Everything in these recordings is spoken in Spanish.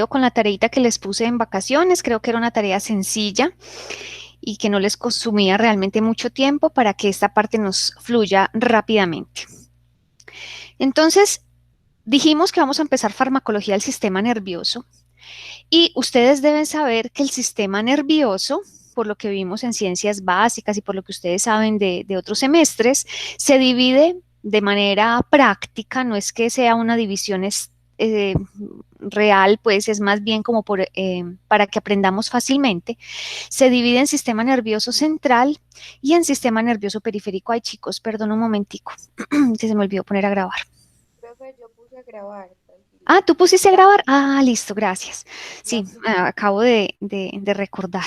con la tareita que les puse en vacaciones. Creo que era una tarea sencilla y que no les consumía realmente mucho tiempo para que esta parte nos fluya rápidamente. Entonces, dijimos que vamos a empezar farmacología del sistema nervioso y ustedes deben saber que el sistema nervioso, por lo que vimos en ciencias básicas y por lo que ustedes saben de otros semestres, se divide de manera práctica, no es que sea una división real, pues es más bien como para que aprendamos fácilmente. Se divide en sistema nervioso central y en sistema nervioso periférico. Ay, chicos, perdón un momentico, que se me olvidó poner a grabar. Profe, yo puse a grabar, tranquila. Ah, ¿tú pusiste a grabar? Ah, listo, gracias. Ya Sí, puse. acabo de recordar.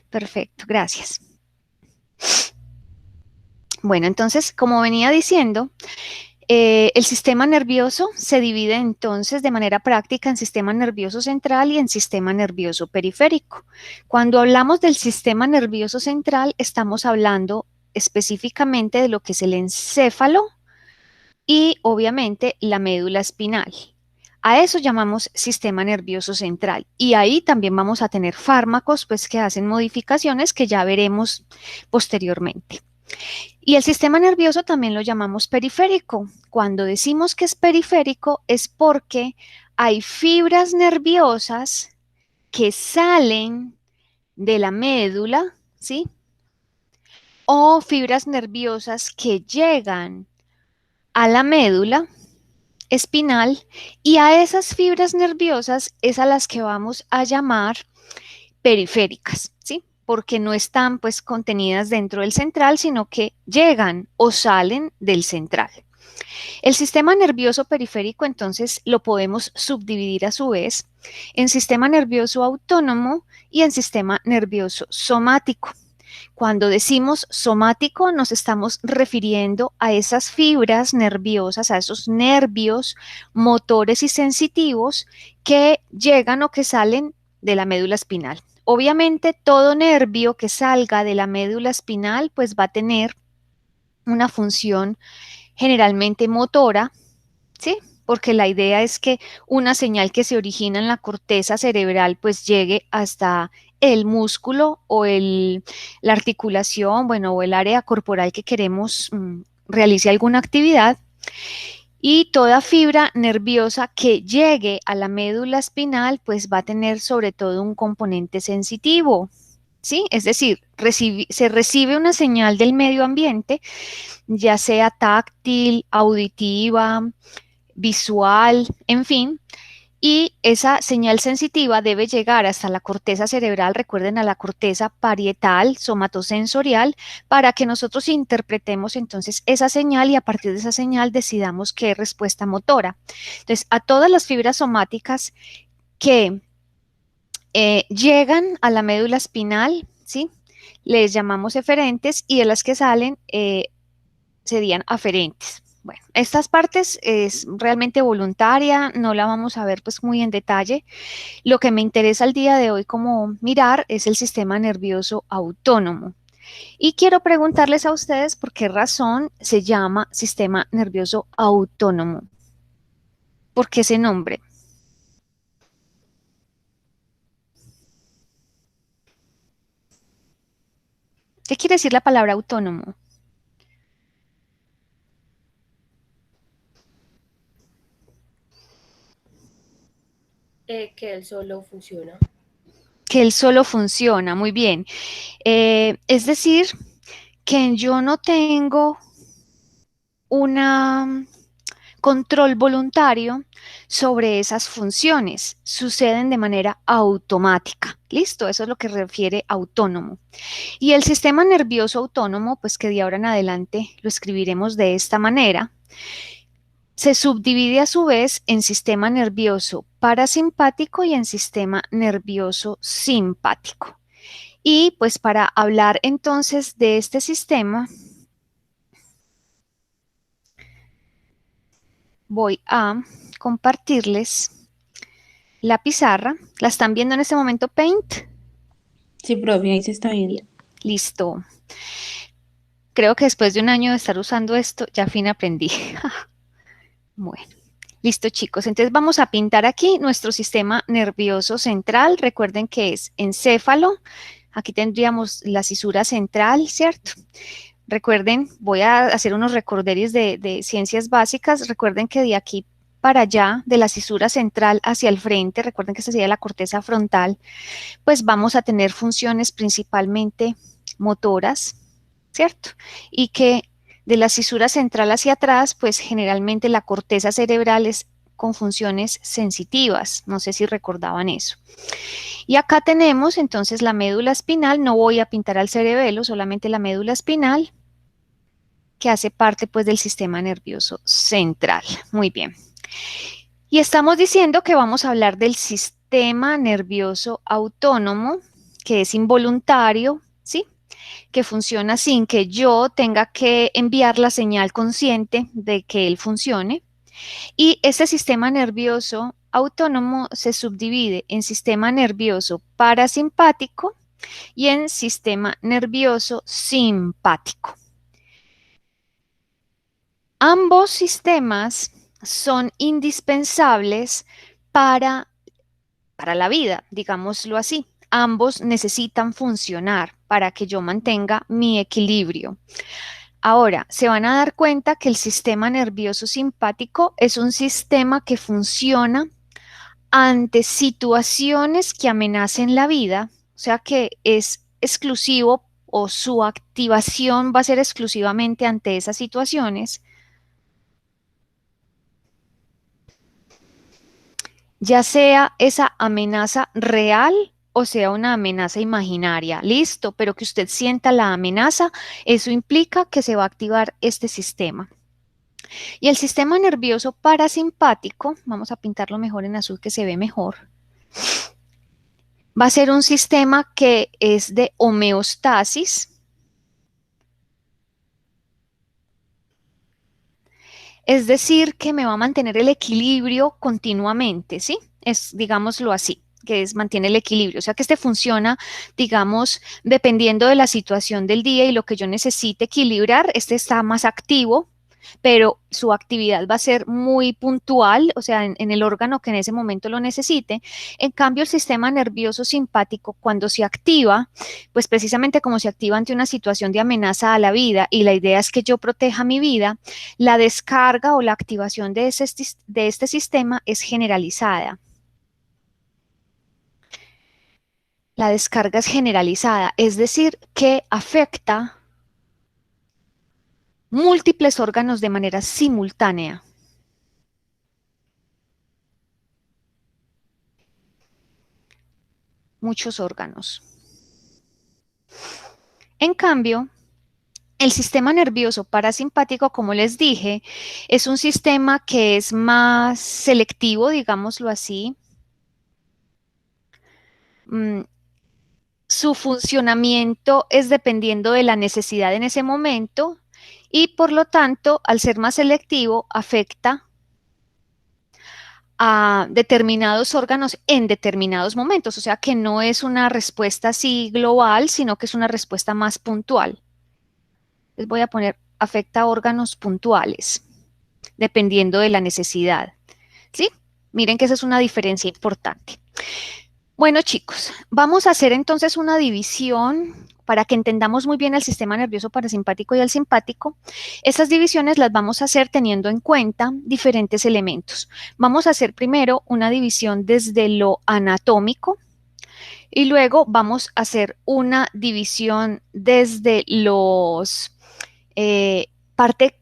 Perfecto, gracias. Bueno, entonces, como venía diciendo, el sistema nervioso se divide entonces de manera práctica en sistema nervioso central y en sistema nervioso periférico. Cuando hablamos del sistema nervioso central, estamos hablando específicamente de lo que es el encéfalo y obviamente la médula espinal. A eso llamamos sistema nervioso central y ahí también vamos a tener fármacos pues que hacen modificaciones que ya veremos posteriormente. Y el sistema nervioso también lo llamamos periférico. Cuando decimos que es periférico es porque hay fibras nerviosas que salen de la médula, ¿sí? O fibras nerviosas que llegan a la médula espinal y a esas fibras nerviosas es a las que vamos a llamar periféricas, ¿sí? Porque no están pues contenidas dentro del central, sino que llegan o salen del central. El sistema nervioso periférico entonces lo podemos subdividir a su vez en sistema nervioso autónomo y en sistema nervioso somático. Cuando decimos somático, nos estamos refiriendo a esas fibras nerviosas, a esos nervios motores y sensitivos que llegan o que salen de la médula espinal. Obviamente, todo nervio que salga de la médula espinal, pues va a tener una función generalmente motora, ¿sí? Porque la idea es que una señal que se origina en la corteza cerebral pues llegue hasta el músculo o la articulación, bueno, o el área corporal que queremos realice alguna actividad. Y toda fibra nerviosa que llegue a la médula espinal pues va a tener sobre todo un componente sensitivo, ¿sí? Es decir, se recibe una señal del medio ambiente, ya sea táctil, auditiva, visual, en fin, y esa señal sensitiva debe llegar hasta la corteza cerebral, recuerden a la corteza parietal, somatosensorial, para que nosotros interpretemos entonces esa señal y a partir de esa señal decidamos qué respuesta motora. Entonces, a todas las fibras somáticas que llegan a la médula espinal, ¿sí? Les llamamos eferentes y de las que salen serían aferentes. Bueno, estas partes es realmente voluntaria, no la vamos a ver pues muy en detalle. Lo que me interesa el día de hoy como mirar es el sistema nervioso autónomo. Y quiero preguntarles a ustedes por qué razón se llama sistema nervioso autónomo. ¿Por qué ese nombre? ¿Qué quiere decir la palabra autónomo? Que él solo funciona. Que él solo funciona, muy bien. Es decir, que yo no tengo una control voluntario sobre esas funciones. Suceden de manera automática. Listo, eso es lo que refiere autónomo. Y el sistema nervioso autónomo, pues que de ahora en adelante lo escribiremos de esta manera, se subdivide a su vez en sistema nervioso parasimpático y en sistema nervioso simpático. Y pues para hablar entonces de este sistema, voy a compartirles la pizarra. ¿La están viendo en este momento, Paint? Sí, profe, ahí se está viendo. Listo. Creo que después de un año de estar usando esto, ya fin aprendí. Bueno, Listo, chicos. Entonces vamos a pintar aquí nuestro sistema nervioso central. Recuerden que es encéfalo. Aquí tendríamos la cisura central, ¿cierto? Recuerden, voy a hacer unos recorderis de ciencias básicas. Recuerden que de aquí para allá, de la cisura central hacia el frente, recuerden que esta sería la corteza frontal, pues vamos a tener funciones principalmente motoras, ¿cierto? Y que de la cisura central hacia atrás, pues generalmente la corteza cerebral es con funciones sensitivas. No sé si recordaban eso. Y acá tenemos entonces la médula espinal. No voy a pintar al cerebelo, solamente la médula espinal, que hace parte pues del sistema nervioso central. Muy bien. Y estamos diciendo que vamos a hablar del sistema nervioso autónomo, que es involuntario, ¿sí? Que funciona sin que yo tenga que enviar la señal consciente de que él funcione. Y este sistema nervioso autónomo se subdivide en sistema nervioso parasimpático y en sistema nervioso simpático. Ambos sistemas son indispensables para la vida, digámoslo así. Ambos necesitan funcionar para que yo mantenga mi equilibrio. Ahora, se van a dar cuenta que el sistema nervioso simpático es un sistema que funciona ante situaciones que amenacen la vida, o sea que es exclusivo o su activación va a ser exclusivamente ante esas situaciones, ya sea esa amenaza real o sea una amenaza imaginaria. Listo, pero que usted sienta la amenaza, eso implica que se va a activar este sistema. Y el sistema nervioso parasimpático, vamos a pintarlo mejor en azul que se ve mejor, va a ser un sistema que es de homeostasis. Es decir, que me va a mantener el equilibrio continuamente, ¿sí? Es, digámoslo así, que es mantiene el equilibrio. O sea que este funciona, digamos, dependiendo de la situación del día y lo que yo necesite equilibrar, este está más activo, pero su actividad va a ser muy puntual, o sea, en el órgano que en ese momento lo necesite. En cambio, el sistema nervioso simpático, cuando se activa, pues precisamente como se activa ante una situación de amenaza a la vida y la idea es que yo proteja mi vida, la descarga o la activación de este sistema es generalizada. La descarga es generalizada, es decir, que afecta múltiples órganos de manera simultánea. Muchos órganos. En cambio, el sistema nervioso parasimpático, como les dije, es un sistema que es más selectivo, digámoslo así. Su funcionamiento es dependiendo de la necesidad en ese momento y por lo tanto, al ser más selectivo, afecta a determinados órganos en determinados momentos, o sea que no es una respuesta así global, sino que es una respuesta más puntual. Les voy a poner afecta a órganos puntuales, dependiendo de la necesidad. ¿Sí? Miren que esa es una diferencia importante. Bueno, chicos, vamos a hacer entonces una división para que entendamos muy bien el sistema nervioso parasimpático y el simpático. Estas divisiones las vamos a hacer teniendo en cuenta diferentes elementos. Vamos a hacer primero una división desde lo anatómico y luego vamos a hacer una división desde los parte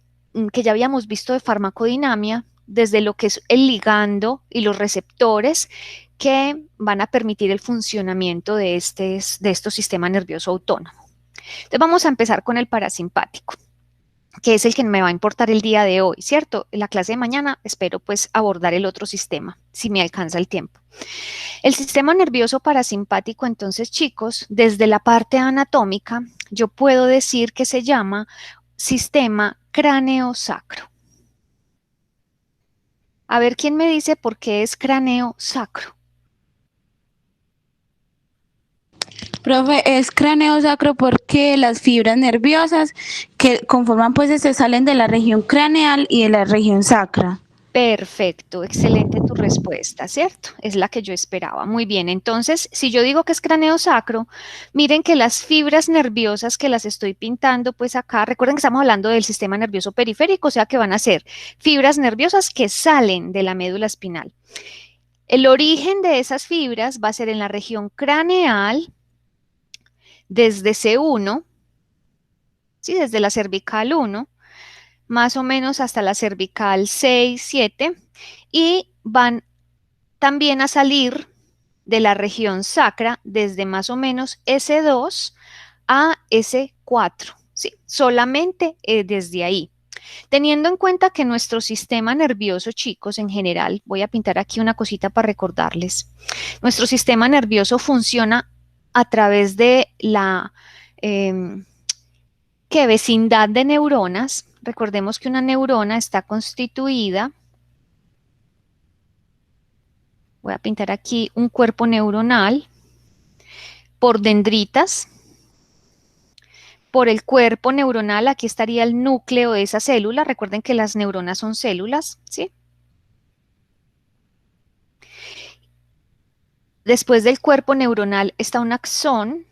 que ya habíamos visto de farmacodinamia, desde lo que es el ligando y los receptores que van a permitir el funcionamiento de estos sistemas nervioso autónomo. Entonces vamos a empezar con el parasimpático, que es el que me va a importar el día de hoy, ¿cierto? En la clase de mañana espero pues abordar el otro sistema, si me alcanza el tiempo. El sistema nervioso parasimpático, entonces, chicos, desde la parte anatómica, yo puedo decir que se llama sistema cráneo-sacro. A ver, ¿quién me dice por qué es cráneo-sacro? Profe, es cráneo sacro porque las fibras nerviosas que conforman pues se salen de la región craneal y de la región sacra. Perfecto, excelente tu respuesta, ¿cierto? Es la que yo esperaba. Muy bien, entonces, si yo digo que es cráneo sacro, miren que las fibras nerviosas que las estoy pintando, pues acá, recuerden que estamos hablando del sistema nervioso periférico, o sea que van a ser fibras nerviosas que salen de la médula espinal. El origen de esas fibras va a ser en la región craneal, desde C1, ¿sí? Desde la cervical 1, más o menos hasta la cervical 6, 7, y van también a salir de la región sacra desde más o menos S2 a S4, ¿sí? Solamente desde ahí. Teniendo en cuenta que nuestro sistema nervioso, chicos, en general, voy a pintar aquí una cosita para recordarles, nuestro sistema nervioso funciona a través de la vecindad de neuronas. Recordemos que una neurona está constituida, voy a pintar aquí un cuerpo neuronal, por dendritas. Por el cuerpo neuronal, aquí estaría el núcleo de esa célula. Recuerden que las neuronas son células, ¿sí? Después del cuerpo neuronal está un axón.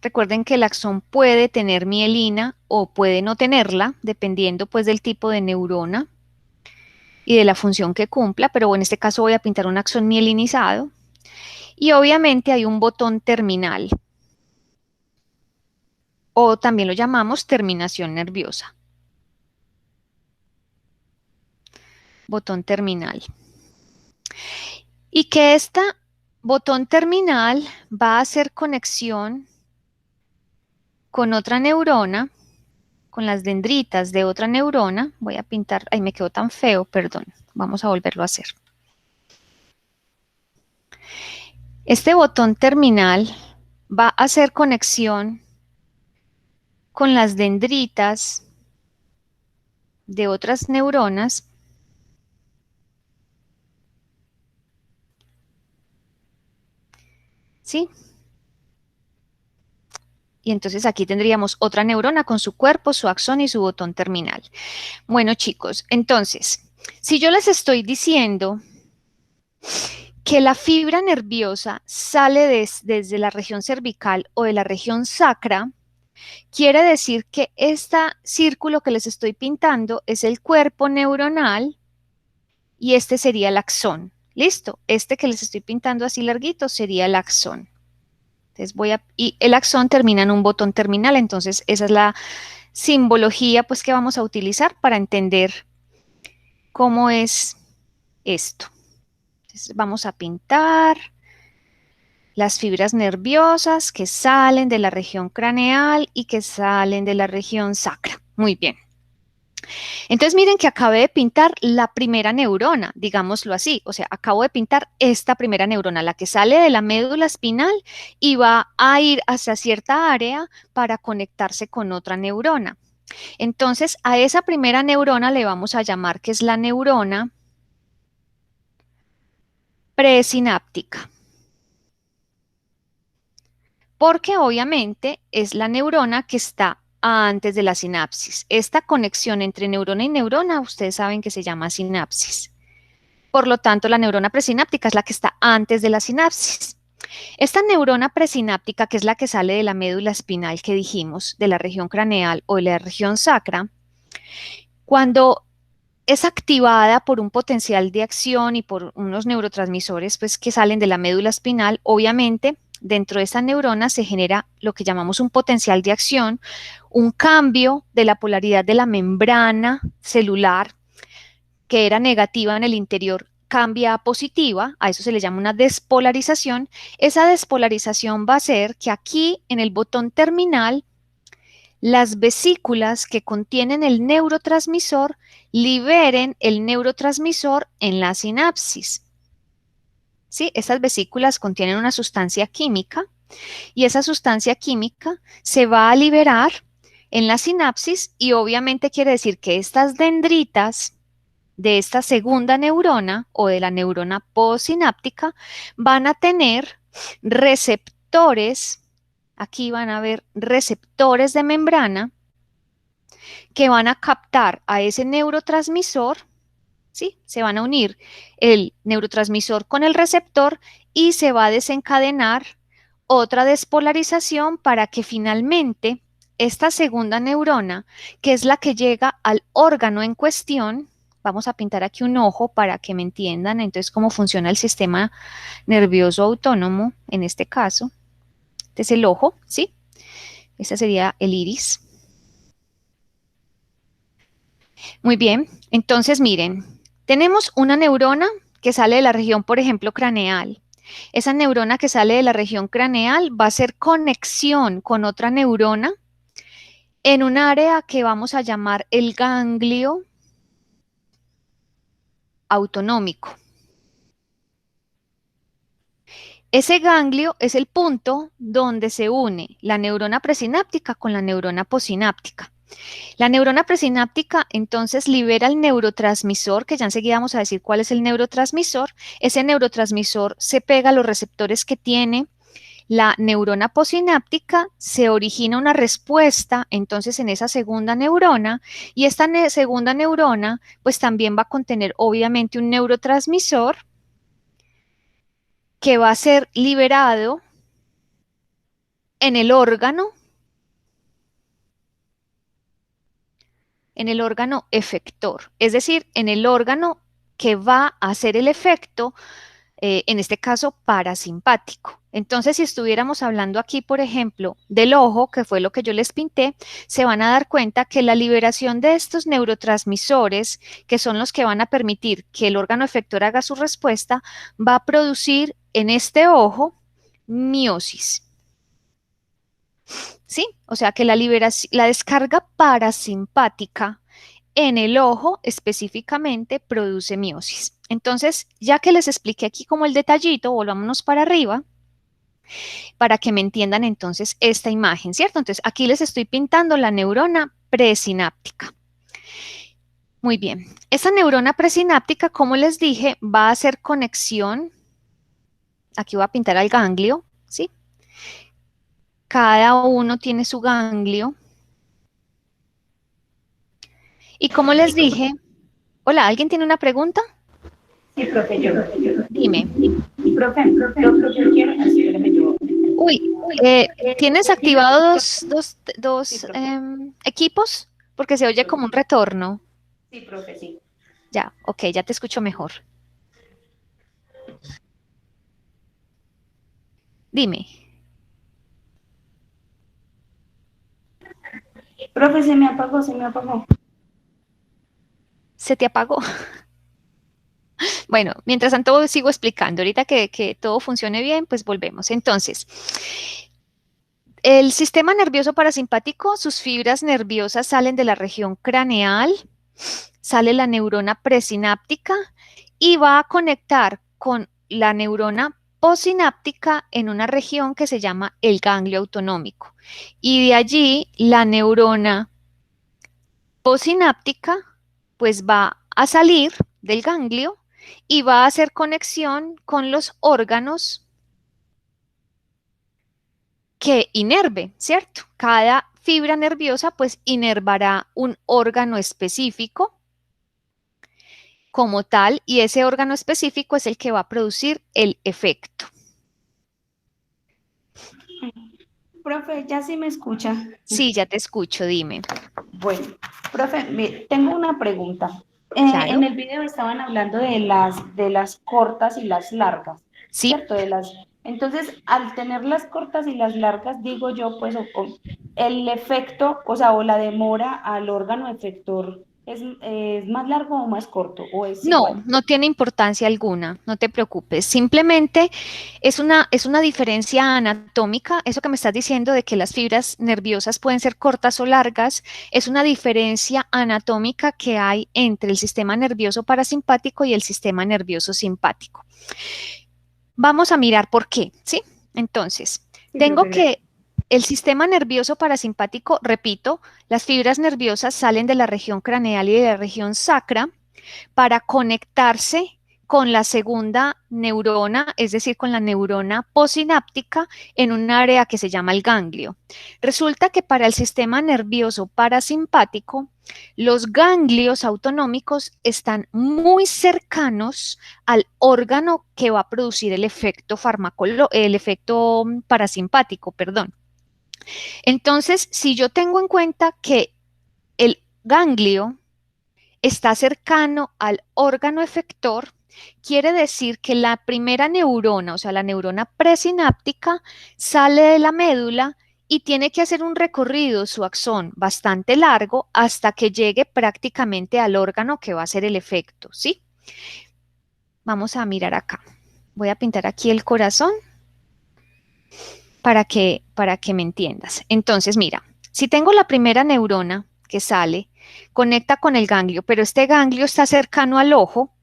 Recuerden que el axón puede tener mielina o puede no tenerla, dependiendo pues del tipo de neurona y de la función que cumpla, pero en este caso voy a pintar un axón mielinizado. Y obviamente hay un botón terminal, o también lo llamamos terminación nerviosa. Botón terminal. Y que este botón terminal va a hacer conexión con otra neurona, con las dendritas de otra neurona. Voy a pintar, ay, me quedó tan feo, perdón. Vamos a volverlo a hacer. Este botón terminal va a hacer conexión con las dendritas de otras neuronas ¿sí? Y entonces aquí tendríamos otra neurona con su cuerpo, su axón y su botón terminal. Bueno, chicos, entonces, si yo les estoy diciendo que la fibra nerviosa sale desde la región cervical o de la región sacra, quiere decir que este círculo que les estoy pintando es el cuerpo neuronal y este sería el axón. ¿Listo? Este que les estoy pintando así larguito sería el axón. Entonces y el axón termina en un botón terminal, entonces esa es la simbología pues que vamos a utilizar para entender cómo es esto. Entonces vamos a pintar las fibras nerviosas que salen de la región craneal y que salen de la región sacra. Muy bien. Entonces miren que acabé de pintar la primera neurona, digámoslo así, o sea, acabo de pintar esta primera neurona, la que sale de la médula espinal y va a ir hacia cierta área para conectarse con otra neurona. Entonces a esa primera neurona le vamos a llamar que es la neurona presináptica. Porque obviamente es la neurona que está antes de la sinapsis. Esta conexión entre neurona y neurona, ustedes saben que se llama sinapsis. Por lo tanto, la neurona presináptica es la que está antes de la sinapsis. Esta neurona presináptica, que es la que sale de la médula espinal que dijimos, de la región craneal o de la región sacra, cuando es activada por un potencial de acción y por unos neurotransmisores pues, que salen de la médula espinal, obviamente dentro de esa neurona se genera lo que llamamos un potencial de acción, un cambio de la polaridad de la membrana celular, que era negativa en el interior, cambia a positiva, a eso se le llama una despolarización. Esa despolarización va a hacer que aquí en el botón terminal las vesículas que contienen el neurotransmisor liberen el neurotransmisor en la sinapsis. ¿Sí? Estas vesículas contienen una sustancia química y esa sustancia química se va a liberar en la sinapsis y obviamente quiere decir que estas dendritas de esta segunda neurona o de la neurona postsináptica van a tener receptores, aquí van a ver receptores de membrana que van a captar a ese neurotransmisor, ¿sí? Se van a unir el neurotransmisor con el receptor y se va a desencadenar otra despolarización para que finalmente esta segunda neurona, que es la que llega al órgano en cuestión, vamos a pintar aquí un ojo para que me entiendan entonces cómo funciona el sistema nervioso autónomo en este caso. Este es el ojo, ¿sí? Este sería el iris. Muy bien, entonces miren, tenemos una neurona que sale de la región, por ejemplo, craneal. Esa neurona que sale de la región craneal va a hacer conexión con otra neurona en un área que vamos a llamar el ganglio autonómico. Ese ganglio es el punto donde se une la neurona presináptica con la neurona posináptica. La neurona presináptica entonces libera el neurotransmisor, que ya enseguida vamos a decir cuál es el neurotransmisor. Ese neurotransmisor se pega a los receptores que tiene la neurona posináptica, se origina una respuesta entonces en esa segunda neurona y esta segunda neurona pues también va a contener obviamente un neurotransmisor que va a ser liberado en el órgano efector, es decir, en el órgano que va a hacer el efecto, en este caso parasimpático. Entonces, si estuviéramos hablando aquí, por ejemplo, del ojo, que fue lo que yo les pinté, se van a dar cuenta que la liberación de estos neurotransmisores, que son los que van a permitir que el órgano efector haga su respuesta, va a producir en este ojo miosis. ¿Sí? O sea que la descarga parasimpática en el ojo específicamente produce miosis. Entonces, ya que les expliqué aquí como el detallito, volvámonos para arriba para que me entiendan entonces esta imagen, ¿cierto? Entonces, aquí les estoy pintando la neurona presináptica. Muy bien. Esa neurona presináptica, como les dije, va a hacer conexión. Aquí voy a pintar al ganglio, ¿sí? Cada uno tiene su ganglio. Y como les dije, hola, ¿alguien tiene una pregunta? Sí, profe, yo. Dime. Profe, yo quiero, espérame, yo. Uy, ¿tienes activados dos Sí, profe. equipos? Porque se oye como un retorno. Sí, profe, sí. Ya, ok, ya te escucho mejor. Dime. Profe, se me apagó, se me apagó. ¿Se te apagó? Bueno, mientras tanto sigo explicando. Ahorita que todo funcione bien, pues volvemos. Entonces, el sistema nervioso parasimpático, sus fibras nerviosas salen de la región craneal, sale la neurona presináptica y va a conectar con la neurona posináptica en una región que se llama el ganglio autonómico. Y de allí la neurona posináptica pues va a salir del ganglio y va a hacer conexión con los órganos que inerve, ¿cierto? Cada fibra nerviosa pues inervará un órgano específico como tal y ese órgano específico es el que va a producir el efecto. Profe, ya sí me escucha. Sí, ya te escucho, dime. Bueno, profe, tengo una pregunta. Claro. En el video estaban hablando de las cortas y las largas, Sí. ¿cierto? Entonces, al tener las cortas y las largas, digo yo, pues, el efecto, o sea, o la demora al órgano efector, ¿es más largo o más corto? ¿O es No, igual? no tiene importancia alguna, no te preocupes. Simplemente es una diferencia anatómica. Eso que me estás diciendo de que las fibras nerviosas pueden ser cortas o largas, es una diferencia anatómica que hay entre el sistema nervioso parasimpático y el sistema nervioso simpático. Vamos a mirar por qué, ¿sí? Entonces, Sí, tengo profe, que el sistema nervioso parasimpático, repito, las fibras nerviosas salen de la región craneal y de la región sacra para conectarse con la segunda neurona, es decir, con la neurona posináptica en un área que se llama el ganglio. Resulta que para el sistema nervioso parasimpático, los ganglios autonómicos están muy cercanos al órgano que va a producir el efecto parasimpático, perdón. Entonces, si yo tengo en cuenta que el ganglio está cercano al órgano efector, quiere decir que la primera neurona, o sea, la neurona presináptica, sale de la médula y tiene que hacer un recorrido, su axón, bastante largo hasta que llegue prácticamente al órgano que va a hacer el efecto, ¿sí? Vamos a mirar acá. Voy a pintar aquí el corazón para que me entiendas. Entonces, mira, si tengo la primera neurona que sale, conecta con el ganglio, pero este ganglio está cercano al ojo,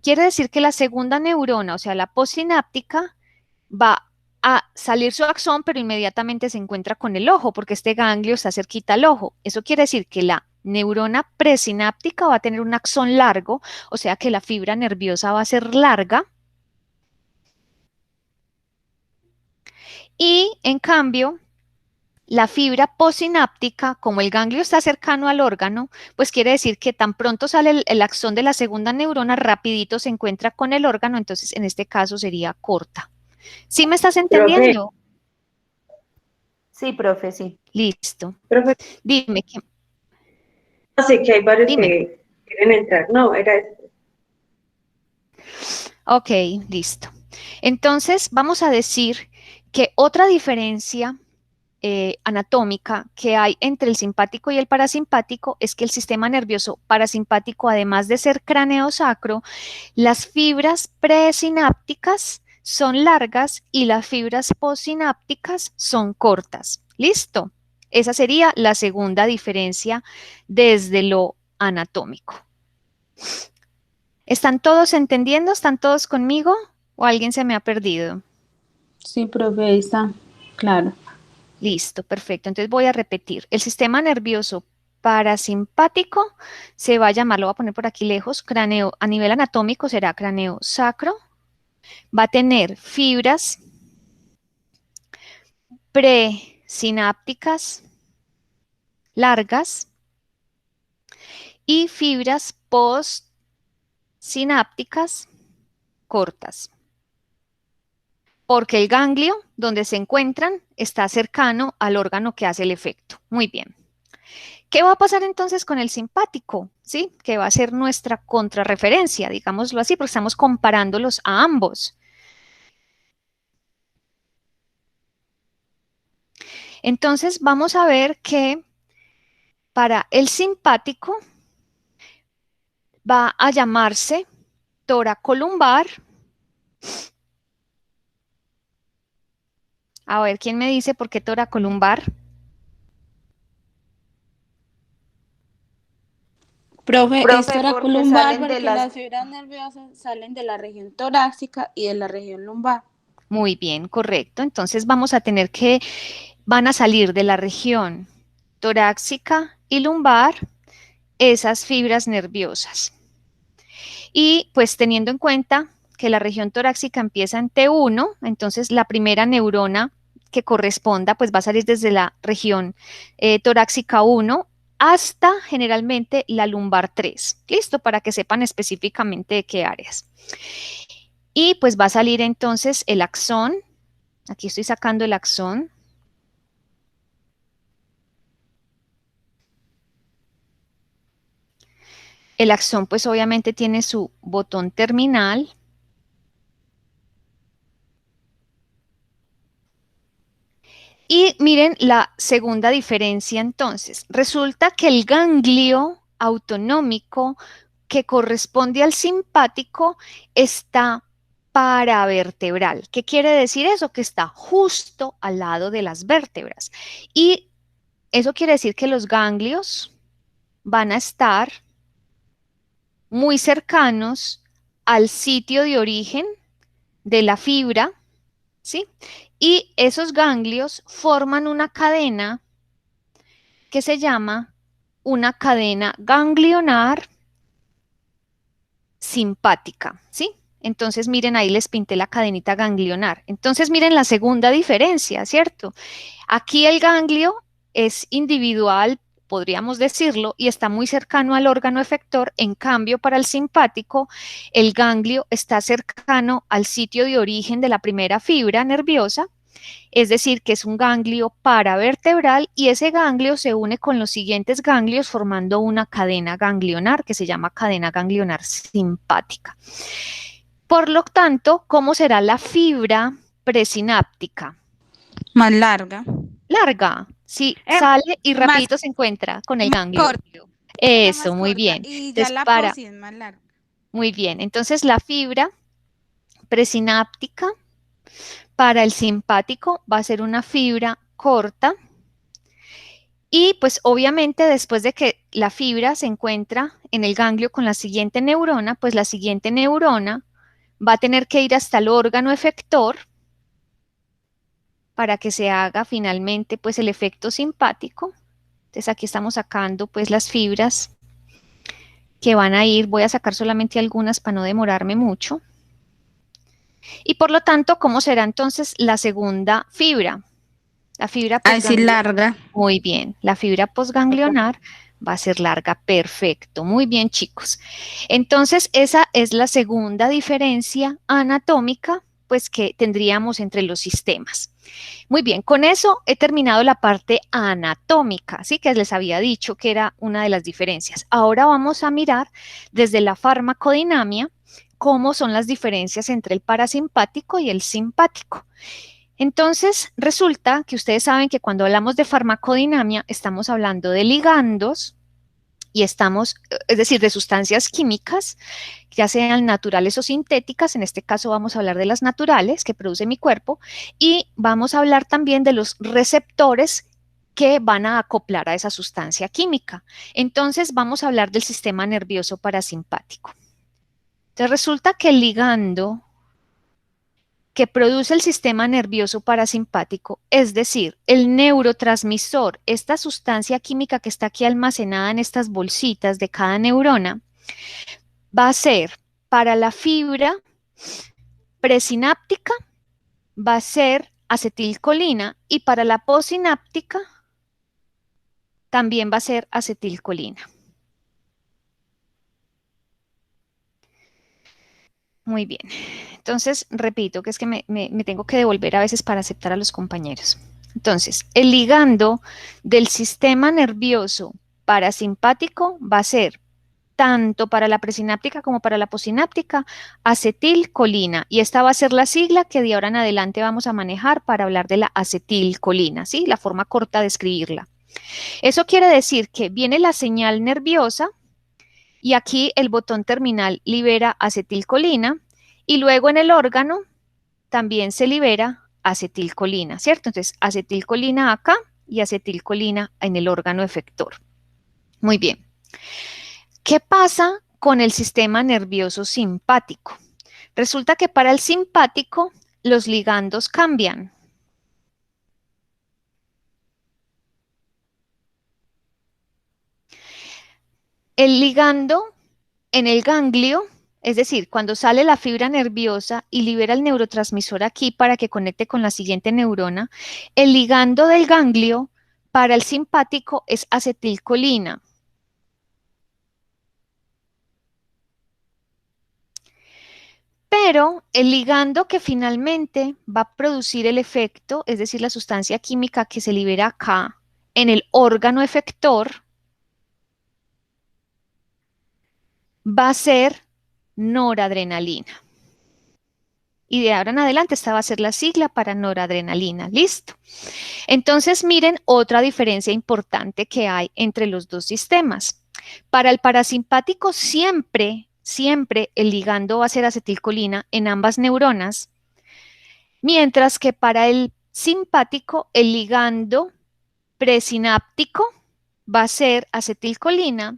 quiere decir que la segunda neurona, o sea, la postsináptica, va a salir su axón, pero inmediatamente se encuentra con el ojo, porque este ganglio está cerquita al ojo. Eso quiere decir que la neurona presináptica va a tener un axón largo, o sea que la fibra nerviosa va a ser larga. Y en cambio, la fibra postsináptica, como el ganglio está cercano al órgano, pues quiere decir que tan pronto sale el axón de la segunda neurona, rapidito se encuentra con el órgano, entonces en este caso sería corta. ¿Sí me estás entendiendo? Sí, profe, sí. Listo. Profe, Dime. así que hay varios Dime. que quieren entrar. No, era este. Ok, listo. Entonces, vamos a decir que otra diferencia anatómica que hay entre el simpático y el parasimpático es que el sistema nervioso parasimpático, además de ser craneosacro, las fibras presinápticas son largas y las fibras postsinápticas son cortas. ¿Listo? Esa sería la segunda diferencia desde lo anatómico. ¿Están todos entendiendo? ¿Están todos conmigo? ¿O alguien se me ha perdido? Sí, profe, ahí está, claro. Listo, perfecto. Entonces voy a repetir. El sistema nervioso parasimpático se va a llamar, lo voy a poner por aquí lejos, cráneo, a nivel anatómico será cráneo sacro. Va a tener fibras presinápticas largas y fibras postsinápticas cortas. Porque el ganglio donde se encuentran está cercano al órgano que hace el efecto. Muy bien. ¿Qué va a pasar entonces con el simpático? ¿Sí? Que va a ser nuestra contrarreferencia, digámoslo así, porque estamos comparándolos a ambos. Entonces vamos a ver que para el simpático va a llamarse toracolumbar. A ver, ¿quién me dice por qué toracolumbar? Profe, es Profe, porque toracolumbar salen de porque las... las fibras nerviosas salen de la región torácica y de la región lumbar. Muy bien, correcto. Entonces vamos a tener que, van a salir de la región torácica y lumbar esas fibras nerviosas. Y pues teniendo en cuenta que la región torácica empieza en T1, entonces la primera neurona que corresponda pues va a salir desde la región torácica 1 hasta generalmente la lumbar 3. Listo, para que sepan específicamente de qué áreas. Y pues va a salir entonces el axón. Aquí estoy sacando el axón. El axón pues obviamente tiene su botón terminal. Y miren la segunda diferencia entonces. Resulta que el ganglio autonómico que corresponde al simpático está paravertebral. ¿Qué quiere decir eso? Que está justo al lado de las vértebras. Y eso quiere decir que los ganglios van a estar muy cercanos al sitio de origen de la fibra, ¿sí? Y esos ganglios forman una cadena que se llama una cadena ganglionar simpática, ¿sí? Entonces, miren, ahí les pinté la cadenita ganglionar. Entonces, miren la segunda diferencia, ¿cierto? Aquí el ganglio es individual, podríamos decirlo, y está muy cercano al órgano efector. En cambio, para el simpático, el ganglio está cercano al sitio de origen de la primera fibra nerviosa, es decir, que es un ganglio paravertebral y ese ganglio se une con los siguientes ganglios formando una cadena ganglionar que se llama cadena ganglionar simpática. Por lo tanto, ¿cómo será la fibra presináptica? Más larga. Larga, sí, Eh, sale y más, rapidito se encuentra con el más ganglio. corta. Eso, Más muy corta. bien. Y ya Entonces, la posi es más larga. muy bien. Entonces, la fibra presináptica para el simpático va a ser una fibra corta y pues obviamente después de que la fibra se encuentra en el ganglio con la siguiente neurona, pues la siguiente neurona va a tener que ir hasta el órgano efector para que se haga finalmente pues el efecto simpático. Entonces aquí estamos sacando pues las fibras que van a ir, voy a sacar solamente algunas para no demorarme mucho. Y por lo tanto, ¿cómo será entonces la segunda fibra? La fibra Ahí sí posganglionar. larga. Muy bien, la fibra posganglionar va a ser larga, perfecto, muy bien chicos. Entonces esa es la segunda diferencia anatómica pues que tendríamos entre los sistemas. Muy bien, con eso he terminado la parte anatómica, ¿sí? Que les había dicho que era una de las diferencias. Ahora vamos a mirar desde la farmacodinamia cómo son las diferencias entre el parasimpático y el simpático. Entonces, resulta que ustedes saben que cuando hablamos de farmacodinamia estamos hablando de ligandos y estamos, es decir, de sustancias químicas, ya sean naturales o sintéticas, en este caso vamos a hablar de las naturales que produce mi cuerpo y vamos a hablar también de los receptores que van a acoplar a esa sustancia química. Entonces, vamos a hablar del sistema nervioso parasimpático. Entonces, resulta que el ligando que produce el sistema nervioso parasimpático, es decir, el neurotransmisor, esta sustancia química que está aquí almacenada en estas bolsitas de cada neurona, va a ser para la fibra presináptica, va a ser acetilcolina y para la posináptica también va a ser acetilcolina. Muy bien. Entonces, repito que es que me tengo que devolver a veces para aceptar a los compañeros. Entonces, el ligando del sistema nervioso parasimpático va a ser tanto para la presináptica como para la posináptica, acetilcolina. Y esta va a ser la sigla que de ahora en adelante vamos a manejar para hablar de la acetilcolina, ¿sí? La forma corta de escribirla. Eso quiere decir que viene la señal nerviosa y aquí el botón terminal libera acetilcolina y luego en el órgano también se libera acetilcolina, ¿cierto? Entonces, acetilcolina acá y acetilcolina en el órgano efector. Muy bien. ¿Qué pasa con el sistema nervioso simpático? Resulta que para el simpático los ligandos cambian. El ligando en el ganglio, es decir, cuando sale la fibra nerviosa y libera el neurotransmisor aquí para que conecte con la siguiente neurona, el ligando del ganglio para el simpático es acetilcolina. Pero el ligando que finalmente va a producir el efecto, es decir, la sustancia química que se libera acá en el órgano efector, va a ser noradrenalina. Y de ahora en adelante esta va a ser la sigla para noradrenalina. ¿Listo? Entonces miren otra diferencia importante que hay entre los dos sistemas. Para el parasimpático siempre el ligando va a ser acetilcolina en ambas neuronas, mientras que para el simpático el ligando presináptico va a ser acetilcolina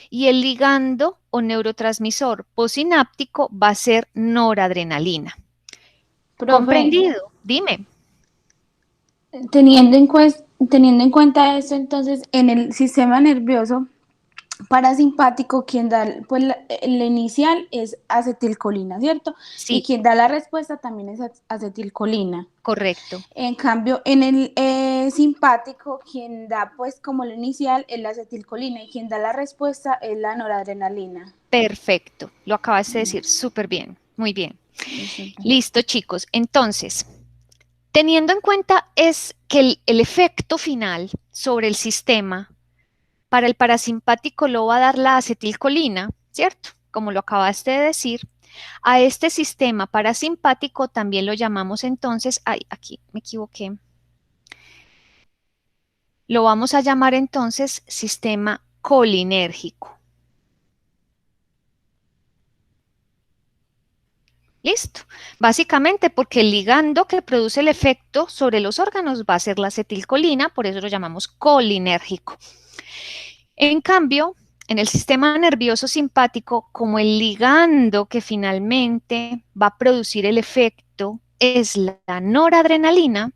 y el ligando o neurotransmisor posináptico va a ser noradrenalina. Profe, ¿Comprendido? Dime. teniendo en cuenta eso, entonces en el sistema nervioso parasimpático, quien da, pues la inicial es acetilcolina, ¿cierto? Y Sí, quien da la respuesta también es acetilcolina. correcto. En cambio, en el simpático, quien da pues como la inicial es la acetilcolina y quien da la respuesta es la noradrenalina. Perfecto. Lo acabas de decir súper bien. Muy bien. Eso. Listo, chicos. Entonces, teniendo en cuenta es que el efecto final sobre el sistema para el parasimpático lo va a dar la acetilcolina, ¿cierto? Como lo acabaste de decir. A este sistema parasimpático también lo llamamos entonces, ay, aquí me equivoqué. Lo vamos a llamar entonces sistema colinérgico. Listo. Básicamente porque el ligando que produce el efecto sobre los órganos va a ser la acetilcolina, por eso lo llamamos colinérgico. En cambio, en el sistema nervioso simpático, como el ligando que finalmente va a producir el efecto es la noradrenalina,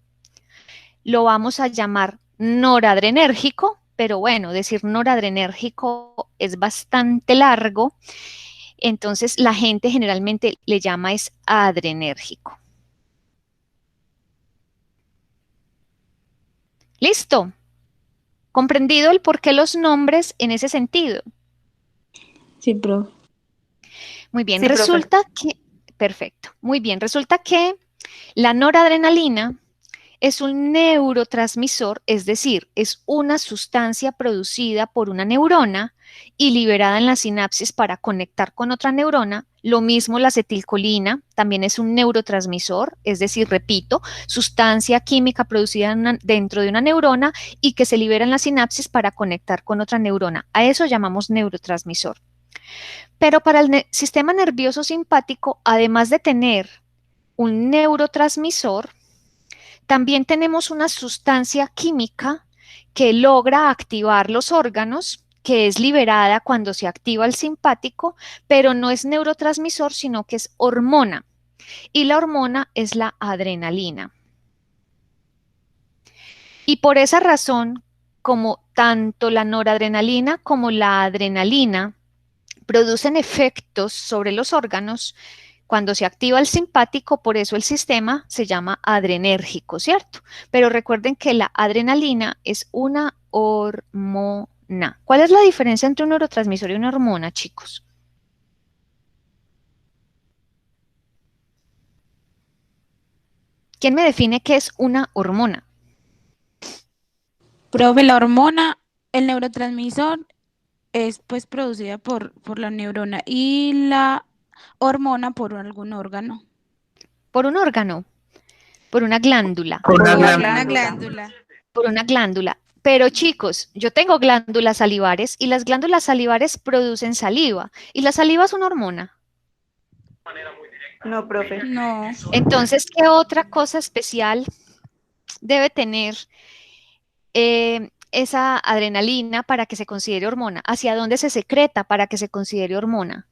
lo vamos a llamar noradrenérgico, pero bueno, decir noradrenérgico es bastante largo. Entonces, la gente generalmente le llama es adrenérgico. ¿Listo? ¿Comprendido el por qué los nombres en ese sentido? Sí, profe. Muy bien, Sí, profe. resulta que, perfecto, muy bien, resulta que la noradrenalina es un neurotransmisor, es decir, es una sustancia producida por una neurona y liberada en la sinapsis para conectar con otra neurona. Lo mismo la acetilcolina, también es un neurotransmisor, es decir, repito, sustancia química producida dentro de una neurona y que se libera en la sinapsis para conectar con otra neurona. A eso llamamos neurotransmisor. Pero para el sistema nervioso simpático, además de tener un neurotransmisor, también tenemos una sustancia química que logra activar los órganos, que es liberada cuando se activa el simpático, pero no es neurotransmisor, sino que es hormona. Y la hormona es la adrenalina. Y por esa razón, como tanto la noradrenalina como la adrenalina producen efectos sobre los órganos, cuando se activa el simpático, por eso el sistema se llama adrenérgico, ¿cierto? Pero recuerden que la adrenalina es una hormona. ¿Cuál es la diferencia entre un neurotransmisor y una hormona, chicos? ¿Quién me define qué es una hormona? Profe, la hormona, el neurotransmisor es pues producida por la neurona y la hormona por algún órgano. Por un órgano, por una glándula, Por Por una una glándula. glándula. por una glándula. Pero chicos, yo tengo glándulas salivares y las glándulas salivares producen saliva y la saliva es una hormona. No, profe. No. Entonces, ¿qué otra cosa especial debe tener esa adrenalina para que se considere hormona? ¿Hacia dónde se secreta para que se considere hormona?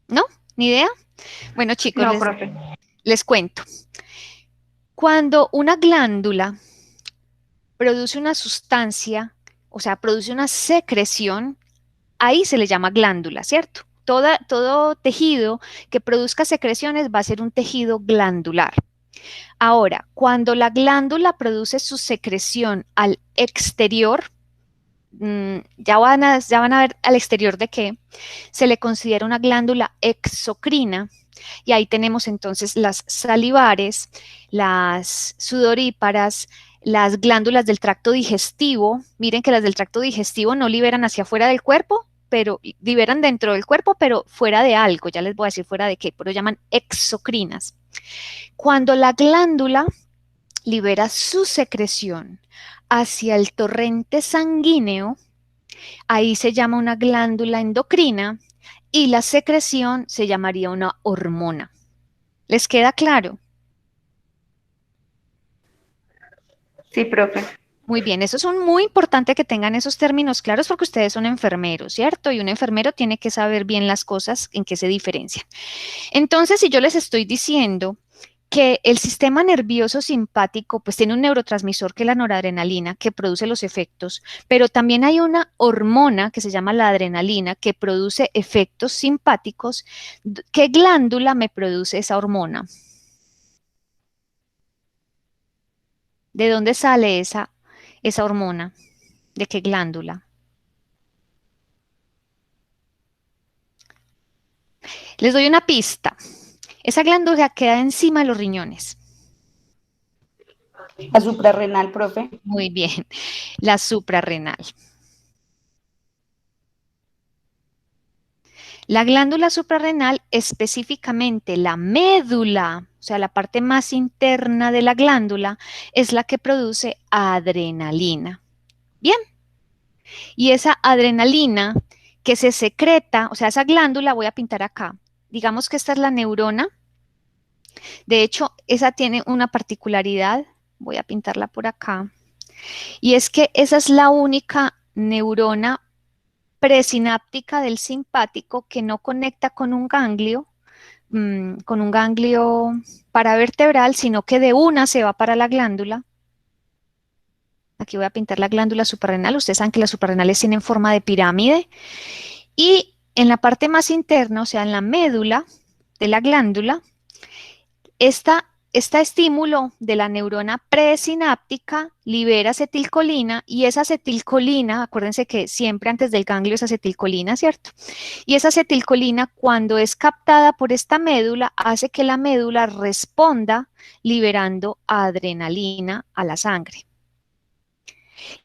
¿No? ¿Ni idea? Bueno, chicos, No, profe. les cuento. Cuando una glándula produce una sustancia, o sea, produce una secreción, ahí se le llama glándula, ¿cierto? Todo tejido que produzca secreciones va a ser un tejido glandular. Ahora, cuando la glándula produce su secreción al exterior, ya van a ver al exterior de qué, se le considera una glándula exocrina y ahí tenemos entonces las salivares, las sudoríparas, las glándulas del tracto digestivo. Miren que las del tracto digestivo no liberan hacia afuera del cuerpo, pero liberan dentro del cuerpo, pero fuera de algo, ya les voy a decir fuera de qué, pero llaman exocrinas. Cuando la glándula libera su secreción hacia el torrente sanguíneo, ahí se llama una glándula endocrina y la secreción se llamaría una hormona. ¿Les queda claro? Sí, profe. Muy bien, eso es muy importante que tengan esos términos claros porque ustedes son enfermeros, ¿cierto? Y un enfermero tiene que saber bien las cosas en qué se diferencian. Entonces, si yo les estoy diciendo que el sistema nervioso simpático pues tiene un neurotransmisor que es la noradrenalina que produce los efectos, pero también hay una hormona que se llama la adrenalina que produce efectos simpáticos. ¿Qué glándula me produce esa hormona? ¿De dónde sale esa hormona? ¿De qué glándula? Les doy una pista. Esa glándula queda encima de los riñones. La suprarrenal, profe. Muy bien, la suprarrenal. La glándula suprarrenal, específicamente la médula, o sea, la parte más interna de la glándula, es la que produce adrenalina. Bien, y esa adrenalina que se secreta, o sea, esa glándula, voy a pintar acá. Digamos que esta es la neurona. De hecho, esa tiene una particularidad, voy a pintarla por acá, y es que esa es la única neurona presináptica del simpático que no conecta con un ganglio paravertebral, sino que de una se va para la glándula. Aquí voy a pintar la glándula suprarrenal. Ustedes saben que las suprarrenales tienen forma de pirámide. Y en la parte más interna, o sea, en la médula de la glándula, este estímulo de la neurona presináptica libera acetilcolina y esa acetilcolina, acuérdense que siempre antes del ganglio es acetilcolina, ¿cierto? Y esa acetilcolina cuando es captada por esta médula hace que la médula responda liberando adrenalina a la sangre.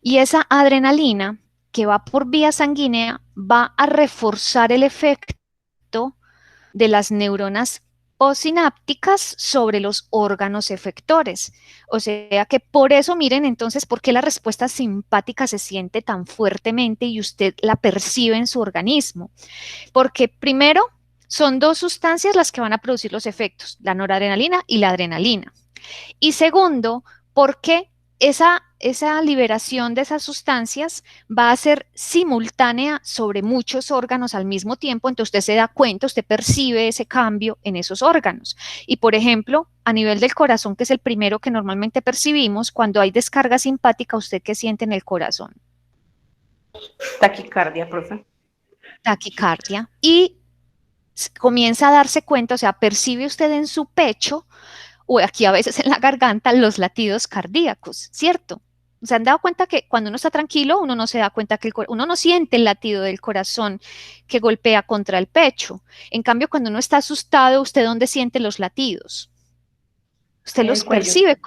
Y esa adrenalina que va por vía sanguínea va a reforzar el efecto de las neuronas postsinápticas sobre los órganos efectores. O sea que por eso, miren entonces, ¿por qué la respuesta simpática se siente tan fuertemente y usted la percibe en su organismo? Porque primero, son dos sustancias las que van a producir los efectos, la noradrenalina y la adrenalina. Y segundo, porque esa liberación de esas sustancias va a ser simultánea sobre muchos órganos al mismo tiempo, entonces usted se da cuenta, usted percibe ese cambio en esos órganos. Y por ejemplo, a nivel del corazón, que es el primero que normalmente percibimos, cuando hay descarga simpática, ¿usted qué siente en el corazón? Taquicardia, profe. Taquicardia. Y comienza a darse cuenta, o sea, percibe usted en su pecho o aquí a veces en la garganta los latidos cardíacos, ¿cierto? ¿Se han dado cuenta que cuando uno está tranquilo, uno no se da cuenta que uno no siente el latido del corazón que golpea contra el pecho? En cambio, cuando uno está asustado, ¿usted dónde siente los latidos? Usted En los el cuello. percibe,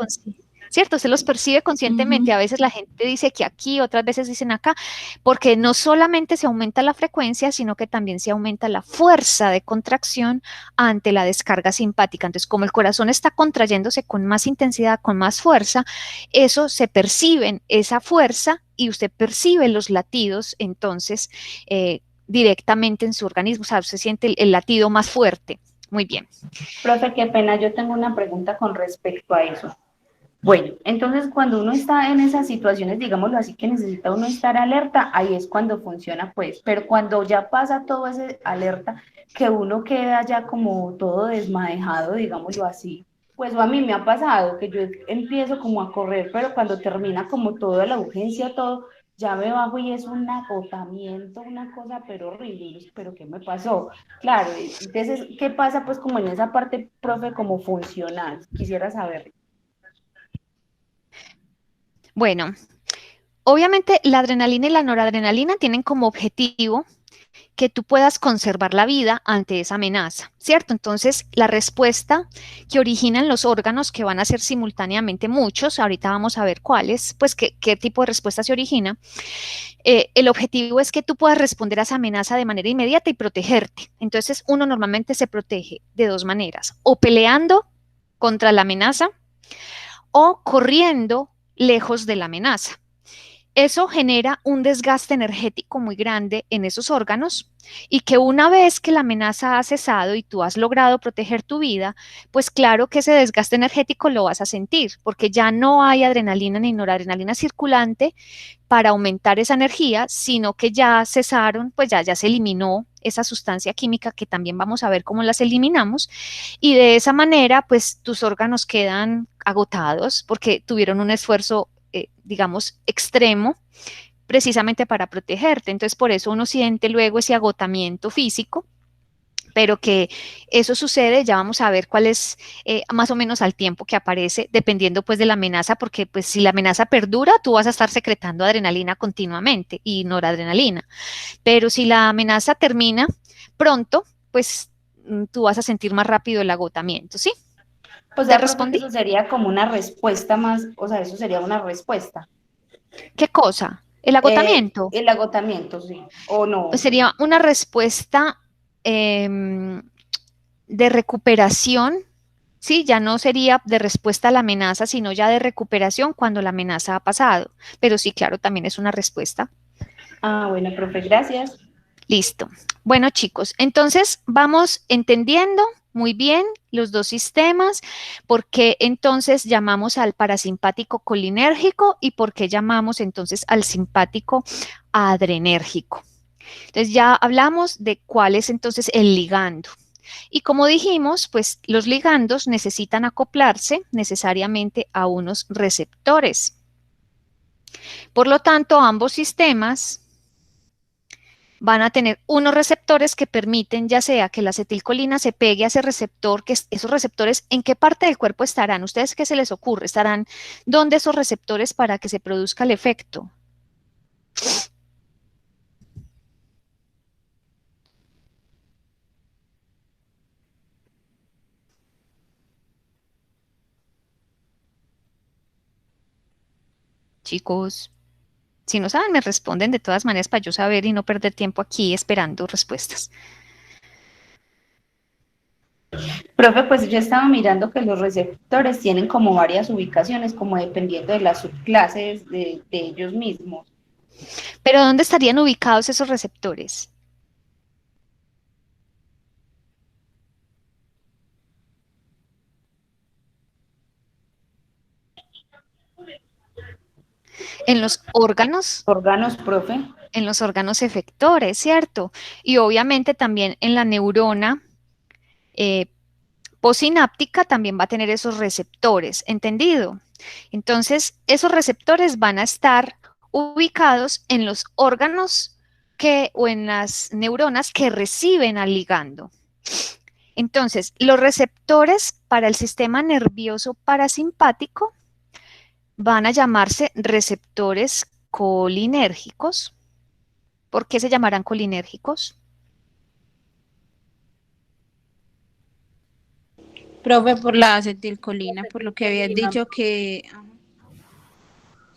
¿cierto? Usted los percibe conscientemente. A veces la gente dice que aquí, otras veces dicen acá, porque no solamente se aumenta la frecuencia, sino que también se aumenta la fuerza de contracción ante la descarga simpática. Entonces, como el corazón está contrayéndose con más intensidad, con más fuerza, eso se percibe en esa fuerza y usted percibe los latidos, entonces, directamente en su organismo. O sea, se siente el latido más fuerte. Muy bien. Profe, qué pena, yo tengo una pregunta con respecto a eso. Bueno, entonces cuando uno está en esas situaciones, digámoslo así, que necesita uno estar alerta, ahí es cuando funciona, pues, pero cuando ya pasa todo ese alerta, que uno queda ya como todo desmadejado, digámoslo así, pues a mí me ha pasado que yo empiezo como a correr, pero cuando termina como toda la urgencia, todo, ya me bajo y es un agotamiento, una cosa pero horrible, pero ¿qué me pasó? Claro, entonces, ¿qué pasa pues como en esa parte, profe, como funcional? Quisiera saber. Bueno, obviamente la adrenalina y la noradrenalina tienen como objetivo que tú puedas conservar la vida ante esa amenaza, ¿cierto? Entonces, la respuesta que originan los órganos, que van a ser simultáneamente muchos, ahorita vamos a ver cuáles, pues qué tipo de respuesta se origina, el objetivo es que tú puedas responder a esa amenaza de manera inmediata y protegerte. Entonces, uno normalmente se protege de dos maneras, o peleando contra la amenaza o corriendo lejos de la amenaza. Eso genera un desgaste energético muy grande en esos órganos y que una vez que la amenaza ha cesado y tú has logrado proteger tu vida, pues claro que ese desgaste energético lo vas a sentir porque ya no hay adrenalina ni noradrenalina circulante para aumentar esa energía, sino que ya cesaron, pues ya se eliminó esa sustancia química que también vamos a ver cómo las eliminamos y de esa manera pues tus órganos quedan agotados porque tuvieron un esfuerzo digamos, extremo, precisamente para protegerte. Entonces, por eso uno siente luego ese agotamiento físico, pero que eso sucede, ya vamos a ver cuál es más o menos al tiempo que aparece, dependiendo pues de la amenaza, porque pues si la amenaza perdura, tú vas a estar secretando adrenalina continuamente y noradrenalina. Pero si la amenaza termina pronto, pues tú vas a sentir más rápido el agotamiento, ¿sí? Pues ¿Te ya, profe, respondí? eso sería como una respuesta más, o sea, eso sería una respuesta. ¿Qué cosa? ¿El agotamiento? El agotamiento, sí, o no. Pues sería una respuesta de recuperación, ¿sí? Ya no sería de respuesta a la amenaza, sino ya de recuperación cuando la amenaza ha pasado. Pero sí, claro, también es una respuesta. Ah, bueno, profe, gracias. Listo. Bueno, chicos, entonces vamos entendiendo muy bien los dos sistemas, por qué entonces llamamos al parasimpático colinérgico y por qué llamamos entonces al simpático adrenérgico. Entonces ya hablamos de cuál es entonces el ligando. Y como dijimos, pues los ligandos necesitan acoplarse necesariamente a unos receptores. Por lo tanto, ambos sistemas van a tener unos receptores que permiten ya sea que la acetilcolina se pegue a ese receptor, que esos receptores, ¿en qué parte del cuerpo estarán? ¿Ustedes qué se les ocurre? ¿Estarán dónde esos receptores para que se produzca el efecto? Chicos, si no saben, me responden de todas maneras para yo saber y no perder tiempo aquí esperando respuestas. Profe, pues yo estaba mirando que los receptores tienen como varias ubicaciones, como dependiendo de las subclases de ellos mismos. ¿Pero dónde estarían ubicados esos receptores? En los órganos, Órganos, profe. en los órganos efectores, ¿cierto? Y obviamente también en la neurona postsináptica también va a tener esos receptores, ¿entendido? Entonces, esos receptores van a estar ubicados en los órganos o en las neuronas que reciben al ligando. Entonces, los receptores para el sistema nervioso parasimpático van a llamarse receptores colinérgicos. ¿Por qué se llamarán colinérgicos? Profe, por la acetilcolina, por lo que habías dicho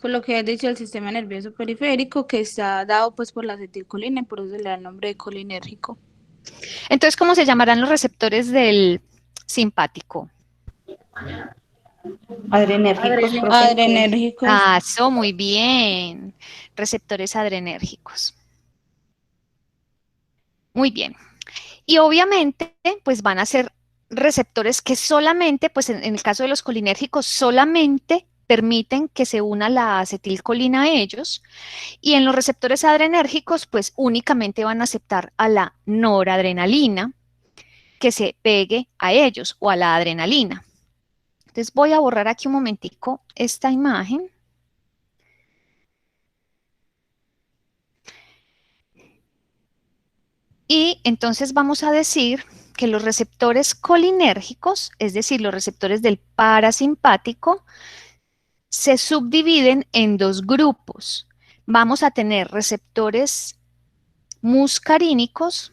por lo que habías dicho el sistema nervioso periférico, que está dado pues por la acetilcolina y por eso se le da el nombre de colinérgico. Entonces, ¿cómo se llamarán los receptores del simpático? Adrenérgicos, profe. Adrenérgicos. Ah, eso, muy bien. Receptores adrenérgicos. Muy bien. Y obviamente, pues van a ser receptores que solamente, pues en el caso de los colinérgicos, solamente permiten que se una la acetilcolina a ellos. Y en los receptores adrenérgicos, pues únicamente van a aceptar a la noradrenalina que se pegue a ellos o a la adrenalina. Entonces voy a borrar aquí un momentico esta imagen. Y entonces vamos a decir que los receptores colinérgicos, es decir, los receptores del parasimpático, se subdividen en dos grupos. Vamos a tener receptores muscarínicos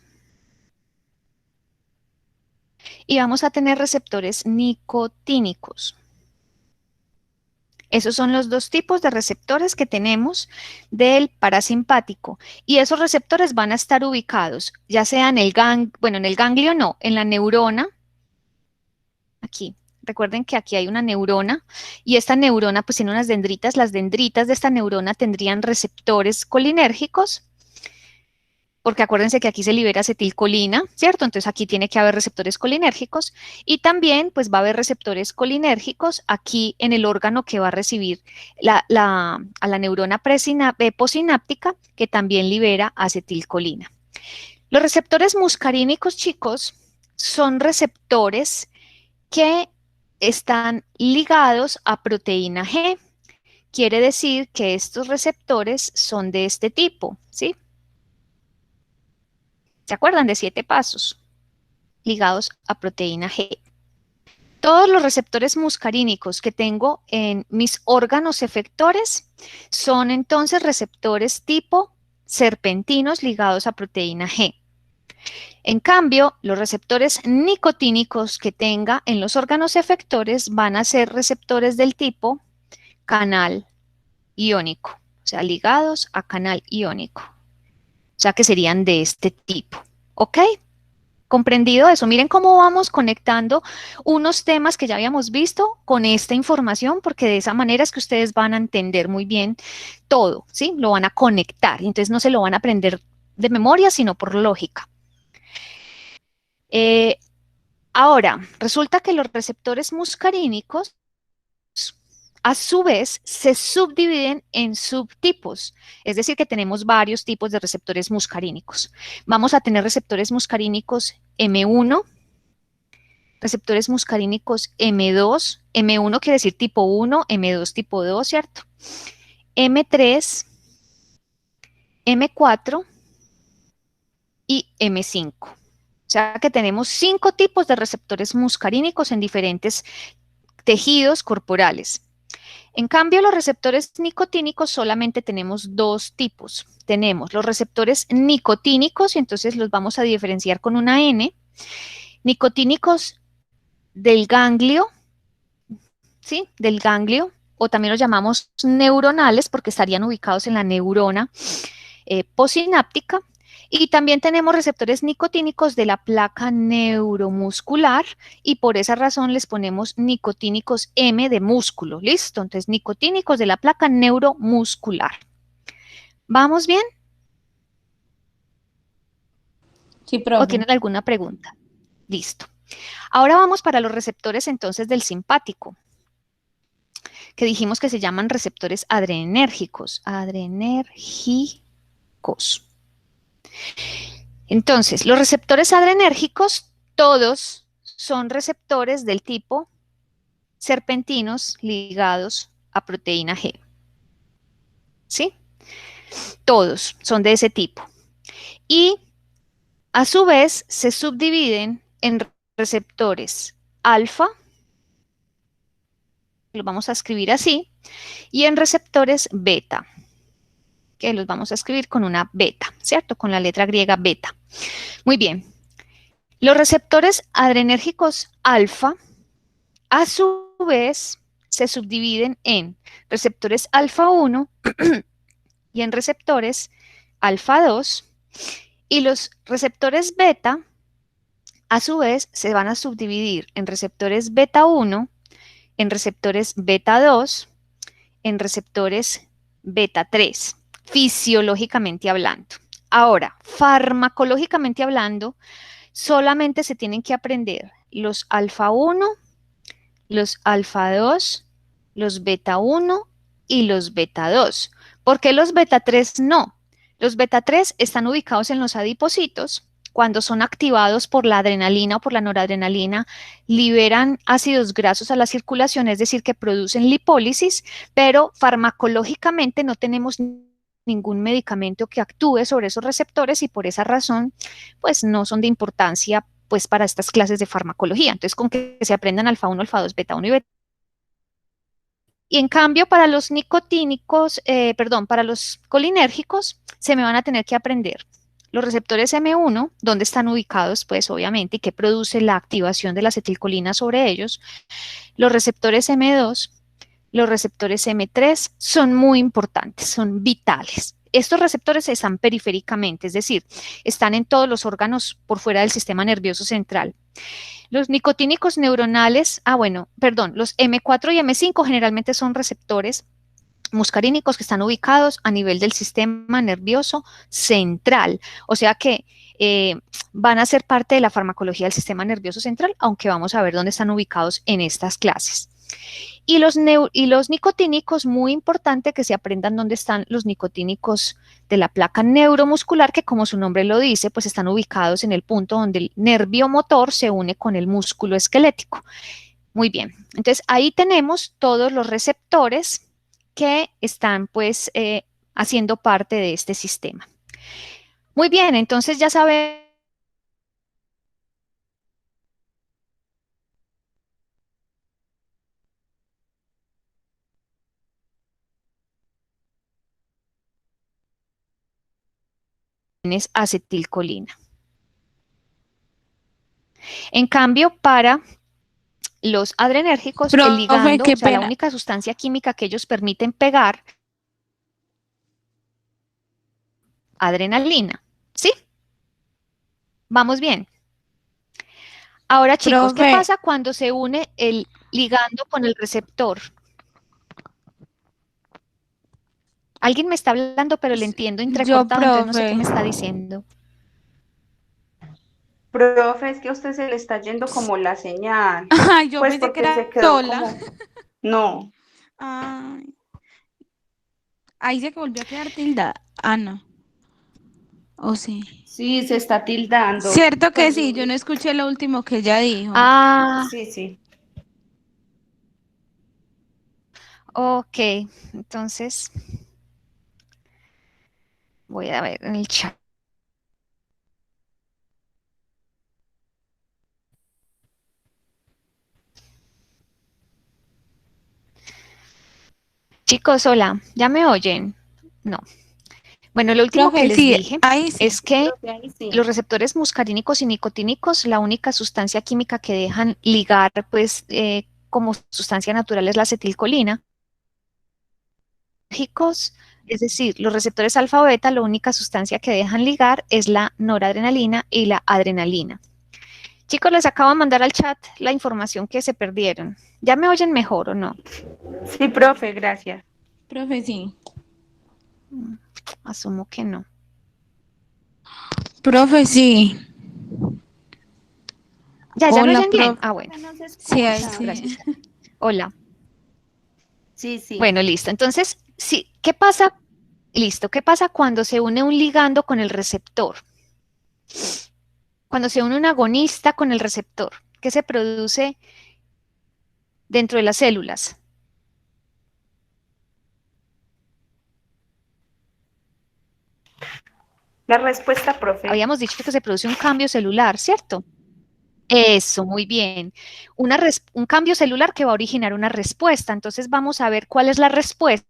y vamos a tener receptores nicotínicos. Esos son los dos tipos de receptores que tenemos del parasimpático. Y esos receptores van a estar ubicados, ya sea en el ganglio no, en la neurona, aquí, Recuerden que aquí hay una neurona y esta neurona pues tiene unas dendritas. Las dendritas de esta neurona tendrían receptores colinérgicos, porque acuérdense que aquí se libera acetilcolina, ¿cierto? Entonces aquí tiene que haber receptores colinérgicos y también pues va a haber receptores colinérgicos aquí en el órgano que va a recibir a la neurona posináptica, que también libera acetilcolina. Los receptores muscarínicos, chicos, son receptores que están ligados a proteína G. Quiere decir que estos receptores son de este tipo, ¿sí? ¿Se acuerdan de 7 pasos? Ligados a proteína G. Todos los receptores muscarínicos que tengo en mis órganos efectores son entonces receptores tipo serpentinos ligados a proteína G. En cambio, los receptores nicotínicos que tenga en los órganos efectores van a ser receptores del tipo canal iónico, o sea, ligados a canal iónico. O sea, que serían de este tipo. ¿Ok? ¿Comprendido eso? Miren cómo vamos conectando unos temas que ya habíamos visto con esta información, porque de esa manera es que ustedes van a entender muy bien todo, ¿sí? Lo van a conectar, y entonces no se lo van a aprender de memoria, sino por lógica. Ahora, resulta que los receptores muscarínicos a su vez se subdividen en subtipos, es decir, que tenemos varios tipos de receptores muscarínicos. Vamos a tener receptores muscarínicos M1, receptores muscarínicos M2, M1 quiere decir tipo 1, M2 tipo 2, ¿cierto? M3, M4 y M5. O sea que tenemos 5 tipos de receptores muscarínicos en diferentes tejidos corporales. En cambio, los receptores nicotínicos solamente tenemos 2 tipos. Tenemos los receptores nicotínicos, y entonces los vamos a diferenciar con una N. Nicotínicos del ganglio, ¿sí? Del ganglio, o también los llamamos neuronales porque estarían ubicados en la neurona posináptica. Y también tenemos receptores nicotínicos de la placa neuromuscular y por esa razón les ponemos nicotínicos M de músculo. ¿Listo? Entonces, nicotínicos de la placa neuromuscular. ¿Vamos bien? Sí, ¿O profe. tienen alguna pregunta? Listo. Ahora vamos para los receptores entonces del simpático, que dijimos que se llaman receptores adrenérgicos. Adrenérgicos. Entonces, los receptores adrenérgicos, todos son receptores del tipo serpentinos ligados a proteína G. ¿Sí? Todos son de ese tipo. Y a su vez se subdividen en receptores alfa, los vamos a escribir así, y en receptores beta, que los vamos a escribir con una beta, ¿cierto? Con la letra griega beta. Muy bien. Los receptores adrenérgicos alfa, a su vez, se subdividen en receptores alfa 1 y en receptores alfa 2. Y los receptores beta, a su vez, se van a subdividir en receptores beta 1, en receptores beta 2, en receptores beta 3, fisiológicamente hablando. Ahora, farmacológicamente hablando, solamente se tienen que aprender los alfa 1, los alfa 2, los beta 1 y los beta 2. ¿Por qué los beta 3 no? Los beta 3 están ubicados en los adipocitos. Cuando son activados por la adrenalina o por la noradrenalina, liberan ácidos grasos a la circulación, es decir, que producen lipólisis, pero farmacológicamente no tenemos ningún medicamento que actúe sobre esos receptores y por esa razón, pues no son de importancia pues para estas clases de farmacología. Entonces, con que se aprendan alfa 1, alfa 2, beta 1 y beta. Y en cambio, para los nicotínicos, para los colinérgicos, se me van a tener que aprender los receptores M1, dónde están ubicados, pues obviamente, y qué produce la activación de la acetilcolina sobre ellos. Los receptores M2, los receptores M3 son muy importantes, son vitales. estos receptores están periféricamente, es decir, están en todos los órganos por fuera del sistema nervioso central. Los nicotínicos neuronales, los M4 y M5 generalmente son receptores muscarínicos que están ubicados a nivel del sistema nervioso central, o sea que van a ser parte de la farmacología del sistema nervioso central, aunque vamos a ver dónde están ubicados en estas clases. Y los nicotínicos, muy importante que se aprendan dónde están los nicotínicos de la placa neuromuscular, que como su nombre lo dice, pues están ubicados en el punto donde el nervio motor se une con el músculo esquelético. Muy bien, entonces ahí tenemos todos los receptores que están pues haciendo parte de este sistema. Muy bien, entonces ya sabemos es acetilcolina. En cambio, para los adrenérgicos, el ligando, qué o sea, la pena. única sustancia química que ellos permiten pegar, adrenalina, ¿sí? Vamos bien. Ahora, chicos, ¿qué Profe. pasa cuando se une el ligando con el receptor? Alguien me está hablando, pero le entiendo entrecortado, entonces no sé qué me está diciendo. Profe, es que a usted se le está yendo como la señal. Ay, yo Pues pensé que porque era se quedó sola. como... No. Ay. Ahí se que volvió a quedar tilda. Ah, no. ¿O sí? Sí, se está tildando. Cierto que Pues, sí, yo no escuché lo último que ella dijo. Ah, sí, sí. ok, entonces voy a ver en el chat. Chicos, hola, ¿ya me oyen? No. Bueno, lo último que Profe, les sí, dije ahí sí. es que Profe, ahí sí. los receptores muscarínicos y nicotínicos, la única sustancia química que dejan ligar, pues, como sustancia natural es la acetilcolina. Es decir, los receptores alfa o beta, la única sustancia que dejan ligar es la noradrenalina y la adrenalina. Chicos, les acabo de mandar al chat la información que se perdieron. ¿Ya me oyen mejor o no? Sí, profe, gracias. Profe, sí. Asumo que no. Profe, sí. ¿Ya me Hola, oyen bien? profe. Ah, bueno. No se Sí, ahí escucha. sí. Gracias. Hola. Sí, sí. Bueno, listo. Entonces, sí, ¿qué pasa? Listo. ¿Qué pasa cuando se une un ligando con el receptor? Cuando se une un agonista con el receptor, ¿qué se produce dentro de las células? La respuesta, profe. Habíamos dicho que se produce un cambio celular, ¿cierto? Eso, muy bien. Un cambio celular que va a originar una respuesta. Entonces vamos a ver cuál es la respuesta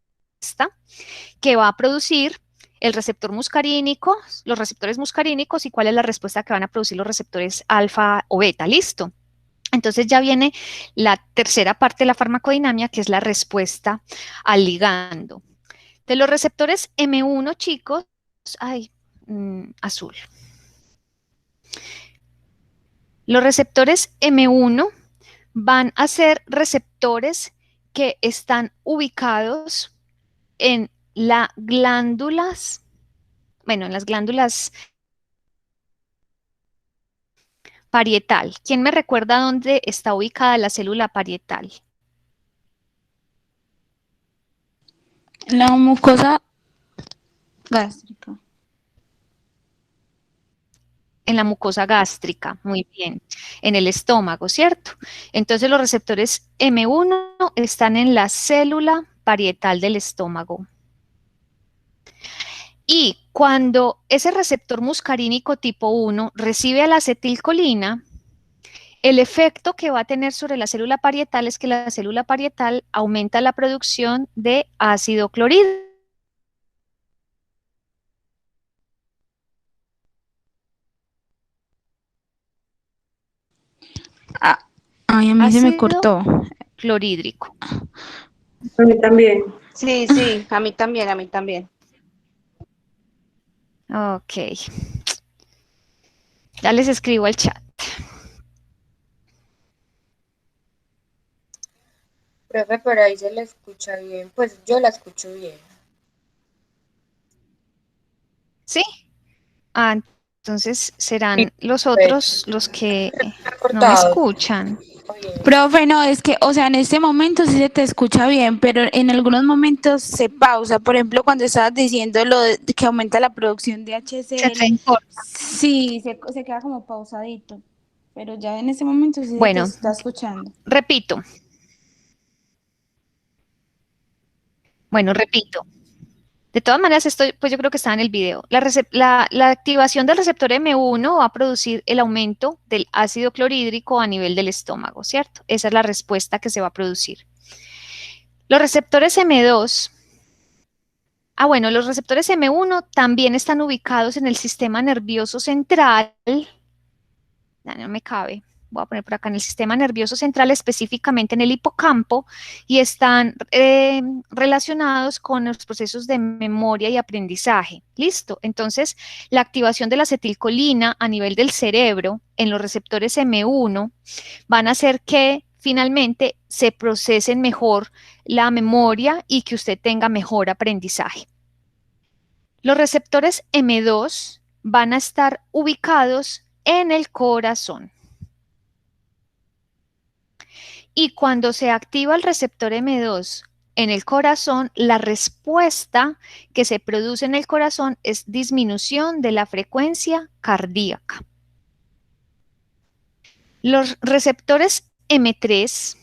que va a producir el receptor muscarínico, los receptores muscarínicos y cuál es la respuesta que van a producir los receptores alfa o beta. ¿Listo? Entonces ya viene la tercera parte de la farmacodinámica, que es la respuesta al ligando. De los receptores M1, chicos, azul. Los receptores M1 van a ser receptores que están ubicados en las glándulas parietal. ¿Quién me recuerda dónde está ubicada la célula parietal? La mucosa gástrica. En la mucosa gástrica, muy bien, en el estómago, ¿cierto? Entonces los receptores M1 están en la célula parietal del estómago. Y cuando ese receptor muscarínico tipo 1 recibe a la acetilcolina, el efecto que va a tener sobre la célula parietal es que la célula parietal aumenta la producción de ácido clorhídrico. Ay, a mí se me cortó. Clorhídrico. A mí también. Sí, sí, a mí también, a mí también. Ok. Ya les escribo al chat. Profe, por ahí se la escucha bien. Pues yo la escucho bien. ¿Sí? Ah, entonces serán Sí, los pues, otros los que está no me cortado. escuchan. Oye, Profe, no, es que, o sea, en este momento sí se te escucha bien, pero en algunos momentos se pausa. Por ejemplo, cuando estabas diciendo lo de que aumenta la producción de Se te HCl, importa. sí, se queda como pausadito. Pero ya en ese momento sí se te Bueno, está escuchando. repito. Bueno, repito. De todas maneras, esto pues yo creo que está en el video. La activación del receptor M1 va a producir el aumento del ácido clorhídrico a nivel del estómago, ¿cierto? Esa es la respuesta que se va a producir. Los receptores M2, bueno, los receptores M1 también están ubicados en el sistema nervioso central. Ya no me cabe. Voy a poner por acá en el sistema nervioso central, específicamente en el hipocampo, y están relacionados con los procesos de memoria y aprendizaje. ¿Listo? Entonces, la activación de la acetilcolina a nivel del cerebro en los receptores M1 van a hacer que finalmente se procesen mejor la memoria y que usted tenga mejor aprendizaje. Los receptores M2 van a estar ubicados en el corazón. Y cuando se activa el receptor M2 en el corazón, la respuesta que se produce en el corazón es disminución de la frecuencia cardíaca. Los receptores M3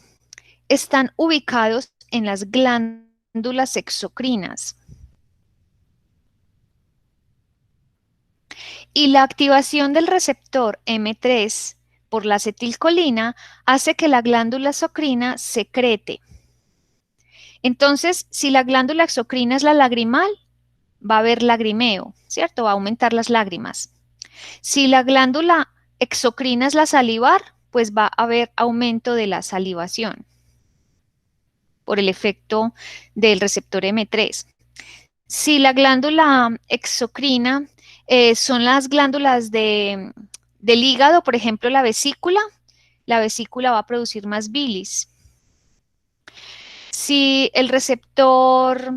están ubicados en las glándulas exocrinas. Y la activación del receptor M3 por la acetilcolina hace que la glándula exocrina secrete. Entonces, si la glándula exocrina es la lagrimal, va a haber lagrimeo, ¿cierto? Va a aumentar las lágrimas. Si la glándula exocrina es la salivar, pues va a haber aumento de la salivación por el efecto del receptor M3. Si la glándula exocrina son las glándulas del hígado, por ejemplo, la vesícula va a producir más bilis. Si el receptor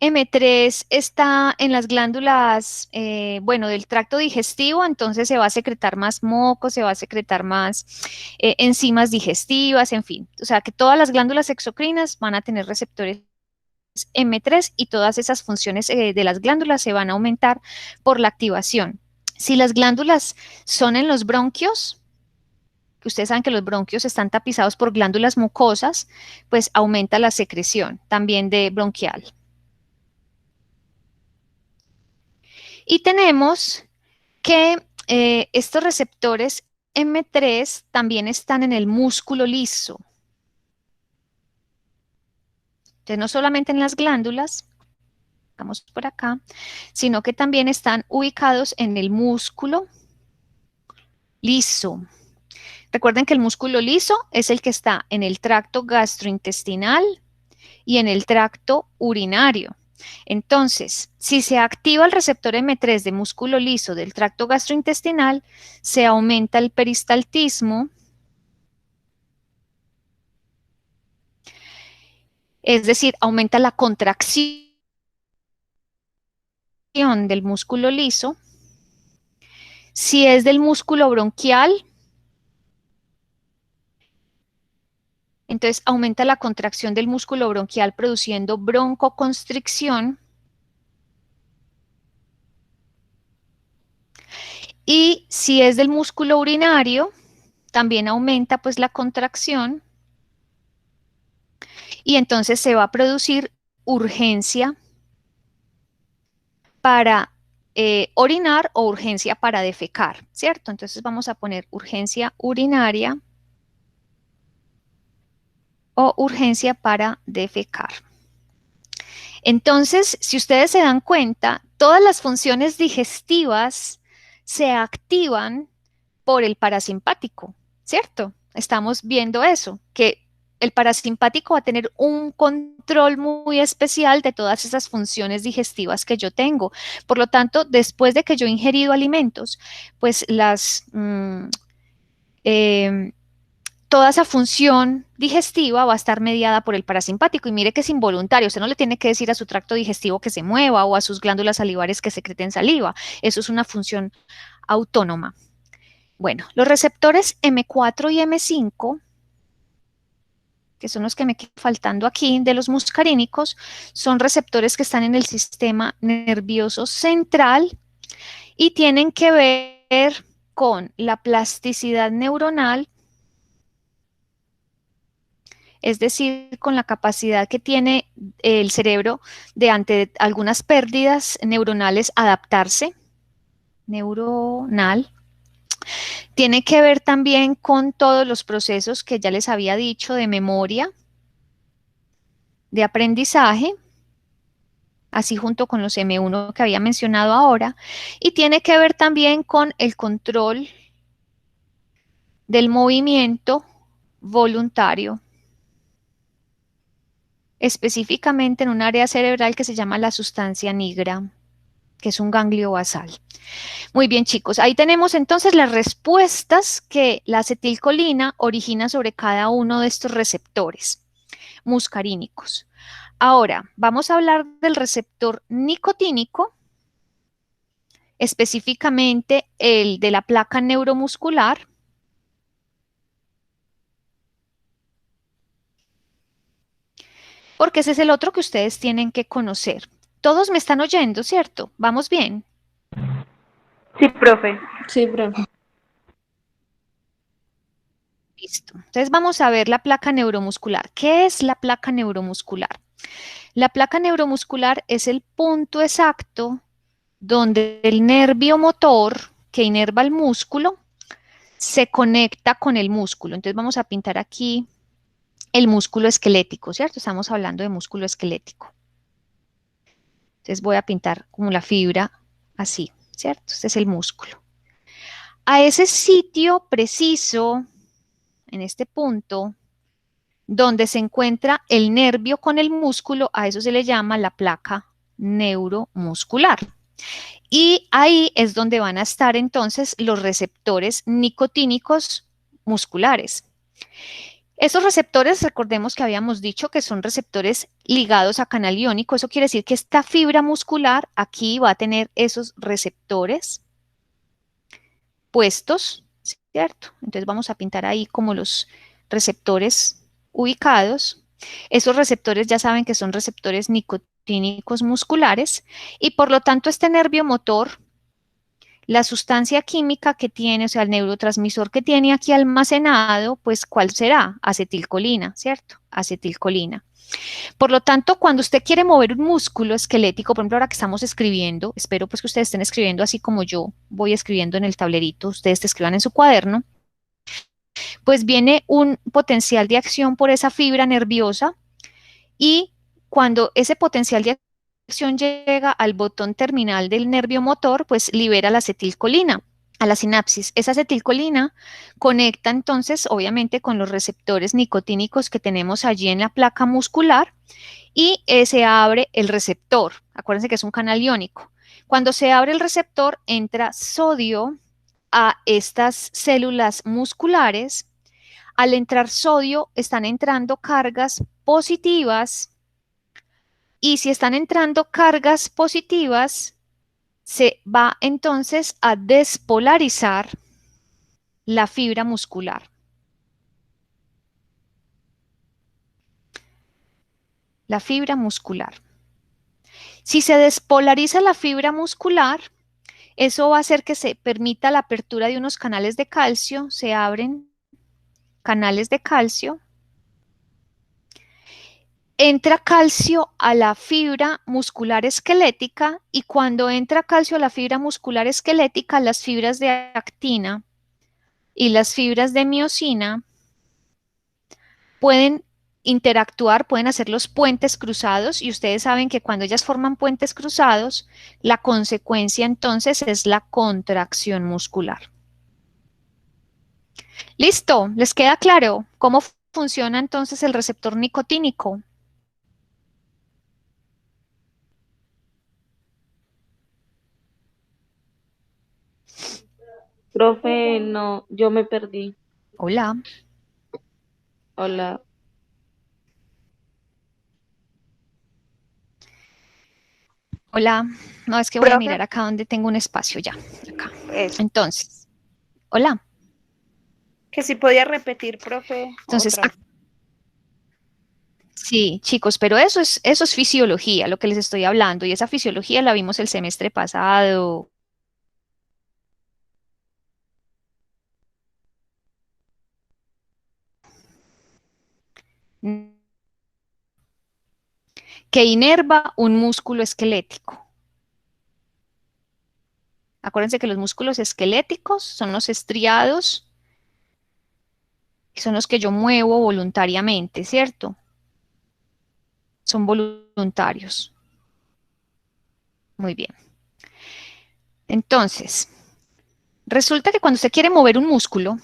M3 está en las glándulas, del tracto digestivo, entonces se va a secretar más moco, se va a secretar más enzimas digestivas, en fin. O sea que todas las glándulas exocrinas van a tener receptores M3 y todas esas funciones de las glándulas se van a aumentar por la activación. Si las glándulas son en los bronquios, que ustedes saben que los bronquios están tapizados por glándulas mucosas, pues aumenta la secreción también de bronquial. Y tenemos que estos receptores M3 también están en el músculo liso. Entonces, no solamente en las glándulas, vamos por acá, sino que también están ubicados en el músculo liso. Recuerden que el músculo liso es el que está en el tracto gastrointestinal y en el tracto urinario. Entonces, si se activa el receptor M3 de músculo liso del tracto gastrointestinal, se aumenta el peristaltismo, es decir, aumenta la contracción del músculo liso. Si es del músculo bronquial, entonces aumenta la contracción del músculo bronquial produciendo broncoconstricción. Y si es del músculo urinario, también aumenta pues la contracción y entonces se va a producir urgencia para orinar o urgencia para defecar, ¿cierto? Entonces vamos a poner urgencia urinaria o urgencia para defecar. Entonces, si ustedes se dan cuenta, todas las funciones digestivas se activan por el parasimpático, ¿cierto? Estamos viendo eso, que el parasimpático va a tener un control muy especial de todas esas funciones digestivas que yo tengo. Por lo tanto, después de que yo he ingerido alimentos, pues toda esa función digestiva va a estar mediada por el parasimpático. Y mire que es involuntario, usted no le tiene que decir a su tracto digestivo que se mueva o a sus glándulas salivares que secreten saliva. Eso es una función autónoma. Bueno, los receptores M4 y M5, que son los que me quedan faltando aquí, de los muscarínicos, son receptores que están en el sistema nervioso central y tienen que ver con la plasticidad neuronal, es decir, con la capacidad que tiene el cerebro de ante algunas pérdidas neuronales adaptarse, neuronal. Tiene que ver también con todos los procesos que ya les había dicho de memoria, de aprendizaje, así junto con los M1 que había mencionado ahora, y tiene que ver también con el control del movimiento voluntario, específicamente en un área cerebral que se llama la sustancia nigra, que es un ganglio basal. Muy bien, chicos, ahí tenemos entonces las respuestas que la acetilcolina origina sobre cada uno de estos receptores muscarínicos. Ahora, vamos a hablar del receptor nicotínico, específicamente el de la placa neuromuscular. Porque ese es el otro que ustedes tienen que conocer. Todos me están oyendo, ¿cierto? ¿Vamos bien? Sí, profe. Sí, profe. Listo. Entonces vamos a ver la placa neuromuscular. ¿Qué es la placa neuromuscular? La placa neuromuscular es el punto exacto donde el nervio motor que inerva el músculo se conecta con el músculo. Entonces vamos a pintar aquí el músculo esquelético, ¿cierto? Estamos hablando de músculo esquelético. Entonces voy a pintar como la fibra así, ¿cierto? Este es el músculo. A ese sitio preciso, en este punto, donde se encuentra el nervio con el músculo, a eso se le llama la placa neuromuscular. Y ahí es donde van a estar entonces los receptores nicotínicos musculares. Esos receptores, recordemos que habíamos dicho que son receptores ligados a canal iónico. Eso quiere decir que esta fibra muscular aquí va a tener esos receptores puestos, ¿cierto? Entonces vamos a pintar ahí como los receptores ubicados. Esos receptores ya saben que son receptores nicotínicos musculares y por lo tanto este nervio motor, la sustancia química que tiene, o sea, el neurotransmisor que tiene aquí almacenado, pues ¿cuál será? Acetilcolina, ¿cierto? Acetilcolina. Por lo tanto, cuando usted quiere mover un músculo esquelético, por ejemplo, ahora que estamos escribiendo, espero pues que ustedes estén escribiendo así como yo voy escribiendo en el tablerito, ustedes te escriban en su cuaderno, pues viene un potencial de acción por esa fibra nerviosa y cuando ese potencial de acción llega al botón terminal del nervio motor, pues libera la acetilcolina a la sinapsis. Esa acetilcolina conecta entonces, obviamente, con los receptores nicotínicos que tenemos allí en la placa muscular y se abre el receptor. Acuérdense que es un canal iónico. Cuando se abre el receptor, entra sodio a estas células musculares. Al entrar sodio, están entrando cargas positivas y si están entrando cargas positivas, se va entonces a despolarizar la fibra muscular. La fibra muscular. Si se despolariza la fibra muscular, eso va a hacer que se permita la apertura de unos canales de calcio, se abren canales de calcio. Entra calcio a la fibra muscular esquelética y cuando entra calcio a la fibra muscular esquelética, las fibras de actina y las fibras de miosina pueden interactuar, pueden hacer los puentes cruzados y ustedes saben que cuando ellas forman puentes cruzados, la consecuencia entonces es la contracción muscular. ¿Listo? ¿Les queda claro cómo funciona entonces el receptor nicotínico? Profe, no, yo me perdí. Hola. Hola. Hola. No, es que voy a Profe, mirar acá donde tengo un espacio ya. Acá. eso. Entonces, hola. Que si podía repetir, profe, Entonces, otra vez. sí, chicos, pero eso es fisiología, lo que les estoy hablando, y esa fisiología la vimos el semestre pasado. Que inerva un músculo esquelético. Acuérdense que los músculos esqueléticos son los estriados, que son los que yo muevo voluntariamente, ¿cierto? Son voluntarios. Muy bien. Entonces, resulta que cuando usted quiere mover un músculo,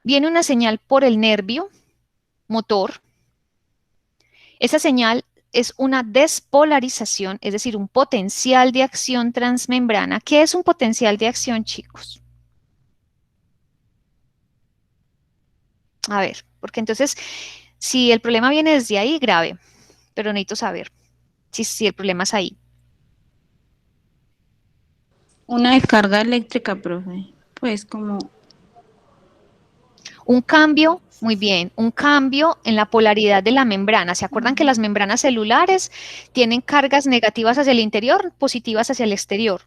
viene una señal por el nervio motor. Esa señal es una despolarización, es decir, un potencial de acción transmembrana. ¿Qué es un potencial de acción, chicos? A ver, porque entonces, si el problema viene desde ahí, grave, pero necesito saber si el problema es ahí. Una descarga eléctrica, profe. Pues como Un cambio, muy bien, un cambio en la polaridad de la membrana. ¿Se acuerdan que las membranas celulares tienen cargas negativas hacia el interior, positivas hacia el exterior?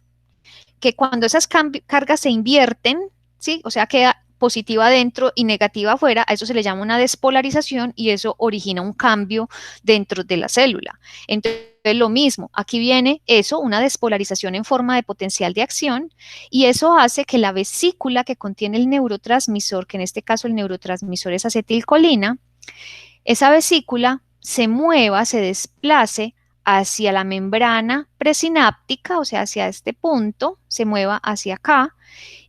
Que cuando esas cargas se invierten, ¿sí? O sea, queda positiva adentro y negativa afuera, a eso se le llama una despolarización y eso origina un cambio dentro de la célula. Entonces, lo mismo, aquí viene eso, una despolarización en forma de potencial de acción, y eso hace que la vesícula que contiene el neurotransmisor, que en este caso el neurotransmisor es acetilcolina, esa vesícula se mueva, se desplace hacia la membrana presináptica, o sea, hacia este punto, se mueva hacia acá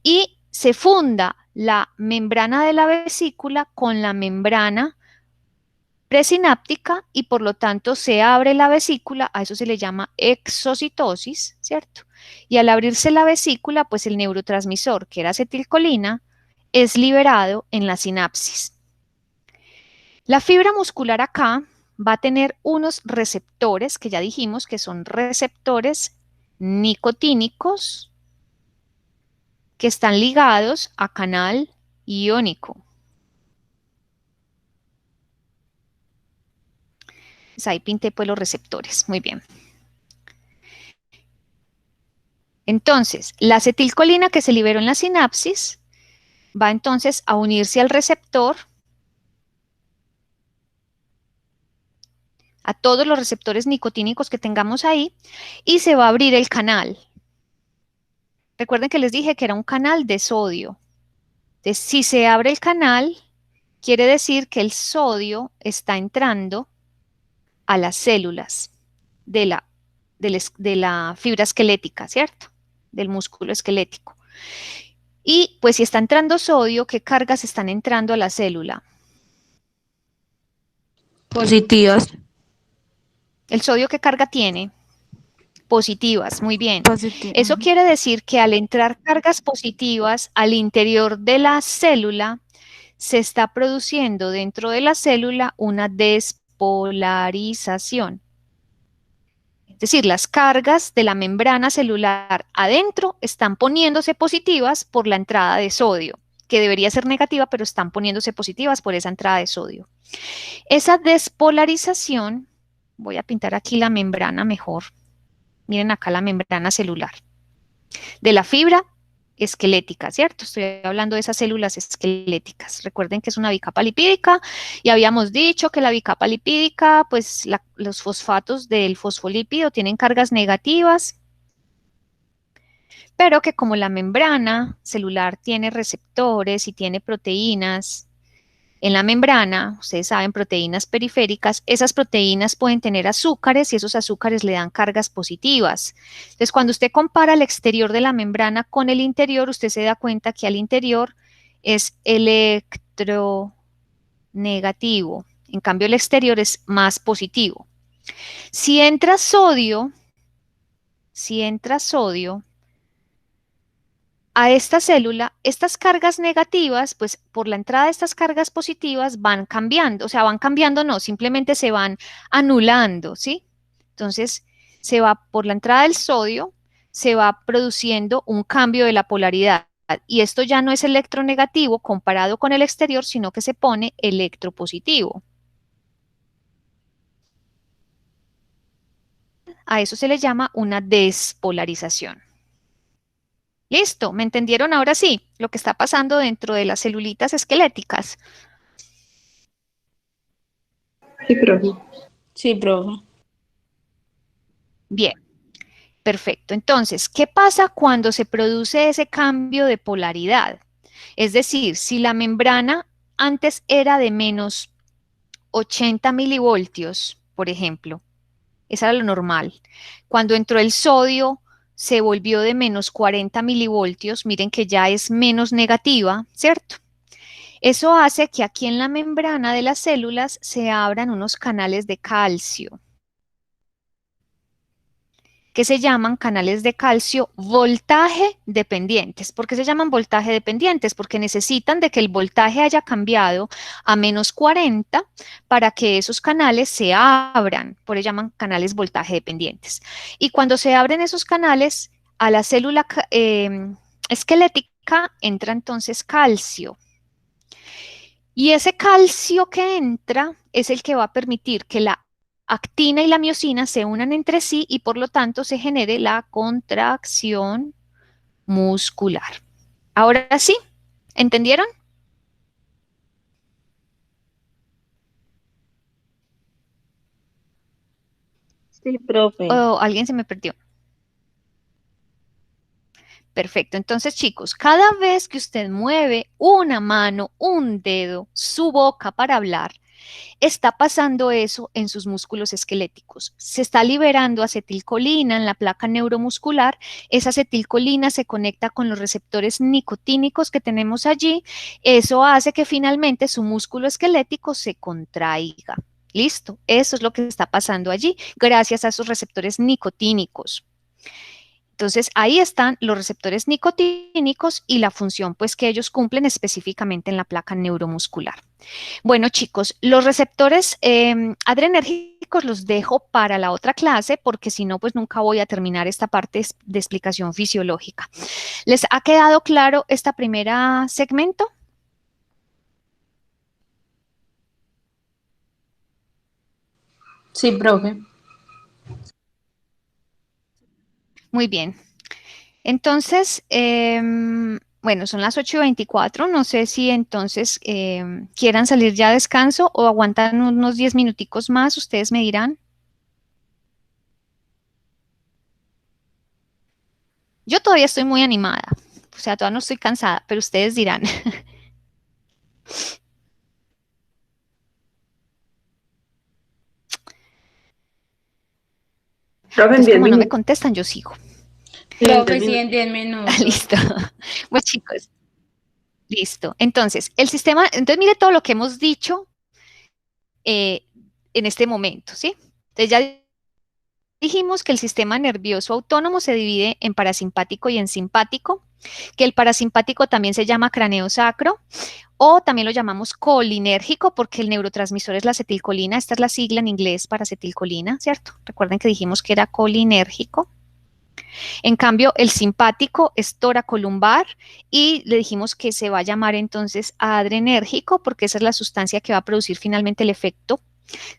y se funda la membrana de la vesícula con la membrana presináptica y por lo tanto se abre la vesícula, a eso se le llama exocitosis, ¿cierto? Y al abrirse la vesícula, pues el neurotransmisor, que era acetilcolina, es liberado en la sinapsis. La fibra muscular acá va a tener unos receptores que ya dijimos que son receptores nicotínicos que están ligados a canal iónico. Pues ahí pinté pues los receptores, muy bien. Entonces, la acetilcolina que se liberó en la sinapsis va entonces a unirse al receptor, a todos los receptores nicotínicos que tengamos ahí, y se va a abrir el canal. Recuerden que les dije que era un canal de sodio. Entonces, si se abre el canal, quiere decir que el sodio está entrando a las células de la fibra esquelética, ¿cierto? Del músculo esquelético. Y pues si está entrando sodio, ¿qué cargas están entrando a la célula? positivas. ¿El sodio qué carga tiene? Positivas, muy bien. Positivas. Eso quiere decir que al entrar cargas positivas al interior de la célula, se está produciendo dentro de la célula una despolarización. Es decir, las cargas de la membrana celular adentro están poniéndose positivas por la entrada de sodio, que debería ser negativa, pero están poniéndose positivas por esa entrada de sodio. Esa despolarización, voy a pintar aquí la membrana mejor. Miren acá la membrana celular de la fibra esquelética, ¿cierto? Estoy hablando de esas células esqueléticas. Recuerden que es una bicapa lipídica y habíamos dicho que la bicapa lipídica, pues los fosfatos del fosfolípido tienen cargas negativas, pero que como la membrana celular tiene receptores y tiene proteínas, en la membrana, ustedes saben, proteínas periféricas, esas proteínas pueden tener azúcares y esos azúcares le dan cargas positivas. Entonces, cuando usted compara el exterior de la membrana con el interior, usted se da cuenta que al interior es electronegativo, negativo. En cambio, el exterior es más positivo. Si entra sodio a esta célula, estas cargas negativas, pues por la entrada de estas cargas positivas van cambiando, o sea, van cambiando no, simplemente se van anulando, ¿sí? Entonces, se va por la entrada del sodio, se va produciendo un cambio de la polaridad. Y esto ya no es electronegativo comparado con el exterior, sino que se pone electropositivo. A eso se le llama una despolarización. Listo, ¿me entendieron ahora sí lo que está pasando dentro de las celulitas esqueléticas? Sí, profe. Sí, profe. Bien, perfecto. Entonces, ¿qué pasa cuando se produce ese cambio de polaridad? Es decir, si la membrana antes era de menos 80 milivoltios, por ejemplo, esa era lo normal. Cuando entró el sodio, se volvió de menos 40 milivoltios, miren que ya es menos negativa, ¿cierto? Eso hace que aquí en la membrana de las células se abran unos canales de calcio, que se llaman canales de calcio voltaje dependientes. ¿Por qué se llaman voltaje dependientes? Porque necesitan de que el voltaje haya cambiado a menos 40 para que esos canales se abran. Por eso llaman canales voltaje dependientes. Y cuando se abren esos canales, a la célula esquelética entra entonces calcio. Y ese calcio que entra es el que va a permitir que la actina y la miosina se unan entre sí y por lo tanto se genere la contracción muscular. Ahora sí, ¿entendieron? Sí, profe. ¿O alguien se me perdió? Perfecto. Entonces, chicos, cada vez que usted mueve una mano, un dedo, su boca para hablar, está pasando eso en sus músculos esqueléticos. Se está liberando acetilcolina en la placa neuromuscular. Esa acetilcolina se conecta con los receptores nicotínicos que tenemos allí. Eso hace que finalmente su músculo esquelético se contraiga. Listo, eso es lo que está pasando allí gracias a esos receptores nicotínicos. Entonces, ahí están los receptores nicotínicos y la función pues que ellos cumplen específicamente en la placa neuromuscular. Bueno, chicos, los receptores adrenérgicos los dejo para la otra clase porque si no, pues nunca voy a terminar esta parte de explicación fisiológica. ¿Les ha quedado claro esta primera segmento? Sí, profe. Muy bien. Entonces, bueno, son las 8:24. No sé si entonces quieran salir ya a descanso o aguantan unos 10 minuticos más. Ustedes me dirán. Yo todavía estoy muy animada. O sea, todavía no estoy cansada, pero ustedes dirán. Profe, en Entonces, 10 como no me minutos. contestan, yo sigo. Sí, en 10 Profe, sí, minutos. en 10 minutos. Listo. Pues chicos, listo. Entonces, el sistema, entonces mire todo lo que hemos dicho eh, en este momento, ¿sí? Entonces ya dijimos que el sistema nervioso autónomo se divide en parasimpático y en simpático, que el parasimpático también se llama craneosacro o también lo llamamos colinérgico porque el neurotransmisor es la acetilcolina. Esta es la sigla en inglés para acetilcolina, ¿cierto? Recuerden que dijimos que era colinérgico. En cambio, el simpático es toracolumbar y le dijimos que se va a llamar entonces adrenérgico porque esa es la sustancia que va a producir finalmente el efecto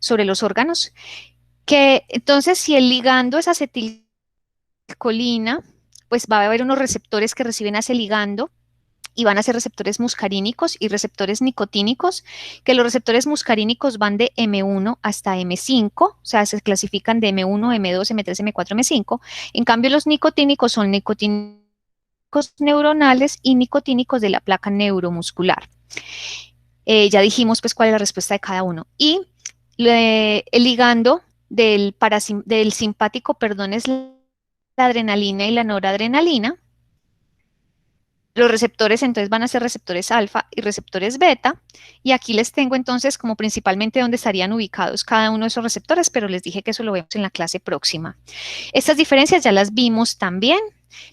sobre los órganos. Que entonces, si el ligando es acetilcolina, pues va a haber unos receptores que reciben a ese ligando y van a ser receptores muscarínicos y receptores nicotínicos, que los receptores muscarínicos van de M1 hasta M5, o sea, se clasifican de M1, M2, M3, M4, M5. En cambio, los nicotínicos son nicotínicos neuronales y nicotínicos de la placa neuromuscular. Ya dijimos pues cuál es la respuesta de cada uno. Y el ligando del simpático, perdón, es la adrenalina y la noradrenalina. Los receptores entonces van a ser receptores alfa y receptores beta, y aquí les tengo entonces como principalmente dónde estarían ubicados cada uno de esos receptores, pero les dije que eso lo vemos en la clase próxima. Estas diferencias ya las vimos también.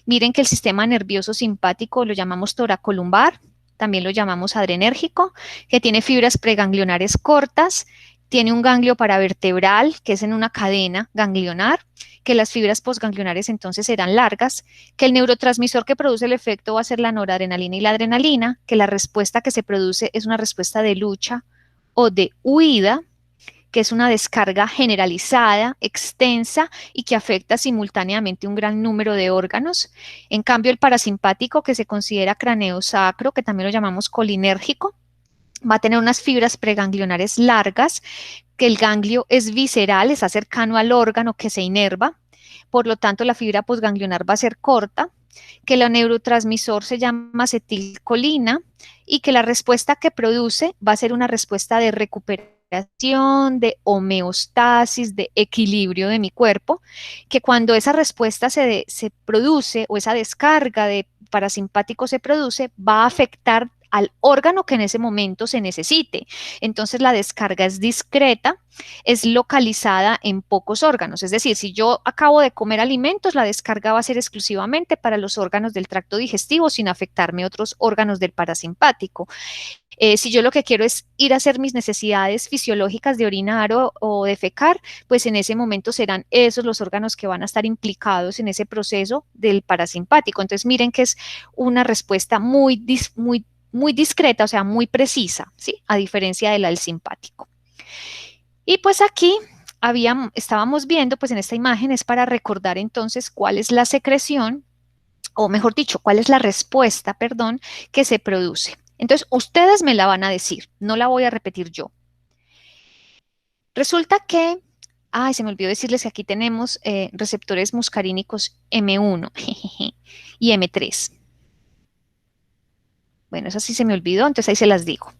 Miren que el sistema nervioso simpático lo llamamos toracolumbar, también lo llamamos adrenérgico, que tiene fibras preganglionares cortas, tiene un ganglio paravertebral, que es en una cadena ganglionar, que las fibras postganglionares entonces serán largas, que el neurotransmisor que produce el efecto va a ser la noradrenalina y la adrenalina, que la respuesta que se produce es una respuesta de lucha o de huida, que es una descarga generalizada, extensa y que afecta simultáneamente un gran número de órganos. En cambio, el parasimpático, que se considera craneosacro, que también lo llamamos colinérgico, va a tener unas fibras preganglionares largas, que el ganglio es visceral, está cercano al órgano que se inerva, por lo tanto la fibra postganglionar va a ser corta, que el neurotransmisor se llama acetilcolina y que la respuesta que produce va a ser una respuesta de recuperación, de homeostasis, de equilibrio de mi cuerpo, que cuando esa respuesta se produce o esa descarga de parasimpático se produce, va a afectar al órgano que en ese momento se necesite. Entonces la descarga es discreta, es localizada en pocos órganos. Es decir, si yo acabo de comer alimentos, la descarga va a ser exclusivamente para los órganos del tracto digestivo sin afectarme otros órganos del parasimpático. Si yo lo que quiero es ir a hacer mis necesidades fisiológicas de orinar o defecar, pues en ese momento serán esos los órganos que van a estar implicados en ese proceso del parasimpático. Entonces miren que es una respuesta muy discreta, o sea, muy precisa, ¿sí? A diferencia de la del simpático. Y pues aquí estábamos viendo, pues en esta imagen es para recordar entonces cuál es la secreción, o mejor dicho, cuál es la respuesta, perdón, que se produce. Entonces, ustedes me la van a decir, no la voy a repetir yo. Resulta que, se me olvidó decirles que aquí tenemos receptores muscarínicos M1 y M3. Bueno, eso sí se me olvidó, entonces ahí se las digo.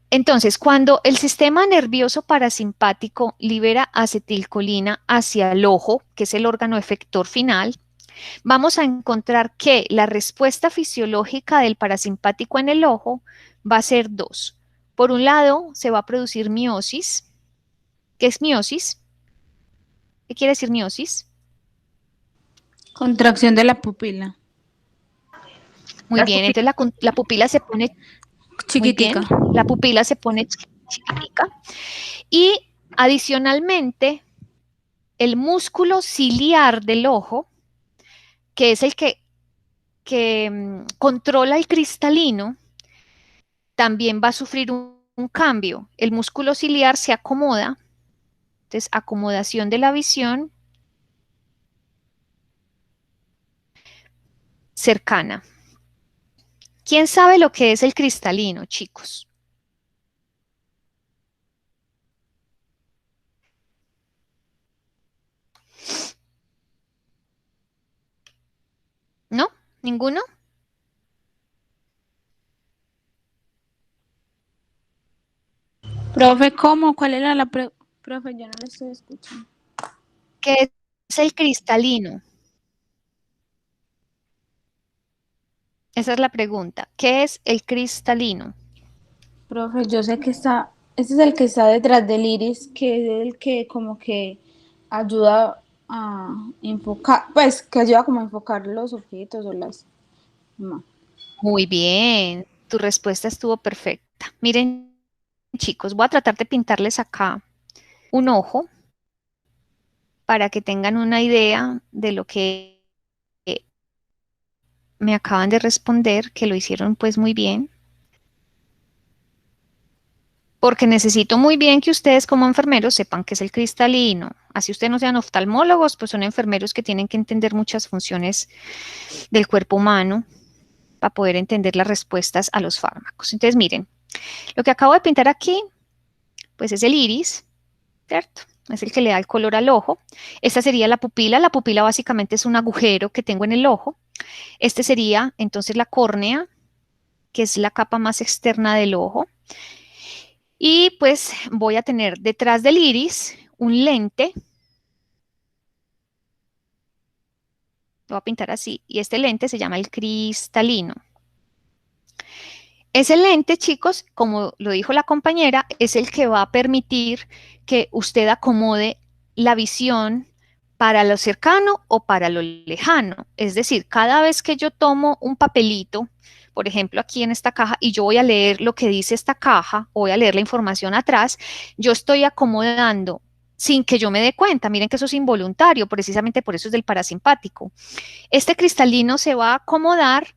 Entonces, cuando el sistema nervioso parasimpático libera acetilcolina hacia el ojo, que es el órgano efector final, vamos a encontrar que la respuesta fisiológica del parasimpático en el ojo va a ser dos. Por un lado, se va a producir miosis. ¿Qué es miosis? ¿Qué quiere decir miosis? Contracción de la pupila. Muy bien, entonces la pupila se pone Chiquitica. muy bien, la pupila se pone chiquitica. Y adicionalmente, el músculo ciliar del ojo, que es el que controla el cristalino, también va a sufrir un cambio. El músculo ciliar se acomoda, entonces acomodación de la visión cercana. ¿Quién sabe lo que es el cristalino, chicos? ¿No? ¿Ninguno? Profe, ¿cómo? ¿Cuál era la Profe, yo no le estoy escuchando. ¿Qué es el cristalino? Esa es la pregunta. ¿Qué es el cristalino? Profe, yo sé que este es el que está detrás del iris, que es el que como que ayuda a enfocar, pues que ayuda como a enfocar los objetos o las... No. Muy bien, tu respuesta estuvo perfecta. Miren, chicos, voy a tratar de pintarles acá un ojo para que tengan una idea de lo que me acaban de responder, que lo hicieron pues muy bien. Porque necesito muy bien que ustedes como enfermeros sepan qué es el cristalino. Así ustedes no sean oftalmólogos, pues son enfermeros que tienen que entender muchas funciones del cuerpo humano para poder entender las respuestas a los fármacos. Entonces, miren, lo que acabo de pintar aquí, pues es el iris, ¿cierto? Es el que le da el color al ojo. Esta sería la pupila. La pupila básicamente es un agujero que tengo en el ojo. Este sería entonces la córnea, que es la capa más externa del ojo. Y pues voy a tener detrás del iris un lente. lo voy a pintar así, y este lente se llama el cristalino. Ese lente, chicos, como lo dijo la compañera, es el que va a permitir que usted acomode la visión para lo cercano o para lo lejano. Es decir, cada vez que yo tomo un papelito, por ejemplo, aquí en esta caja, y yo voy a leer lo que dice esta caja, o voy a leer la información atrás, yo estoy acomodando sin que yo me dé cuenta. Miren que eso es involuntario, precisamente por eso es del parasimpático. Este cristalino se va a acomodar.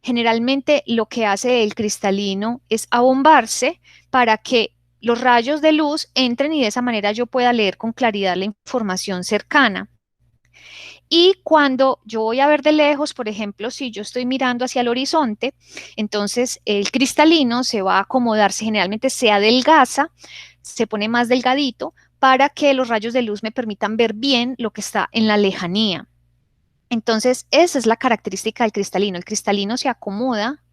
Generalmente lo que hace el cristalino es abombarse para que los rayos de luz entren y de esa manera yo pueda leer con claridad la información cercana. Y cuando yo voy a ver de lejos, por ejemplo, si yo estoy mirando hacia el horizonte, entonces el cristalino se va a acomodarse, generalmente se adelgaza, se pone más delgadito para que los rayos de luz me permitan ver bien lo que está en la lejanía. Entonces, esa es la característica del cristalino. El cristalino se acomoda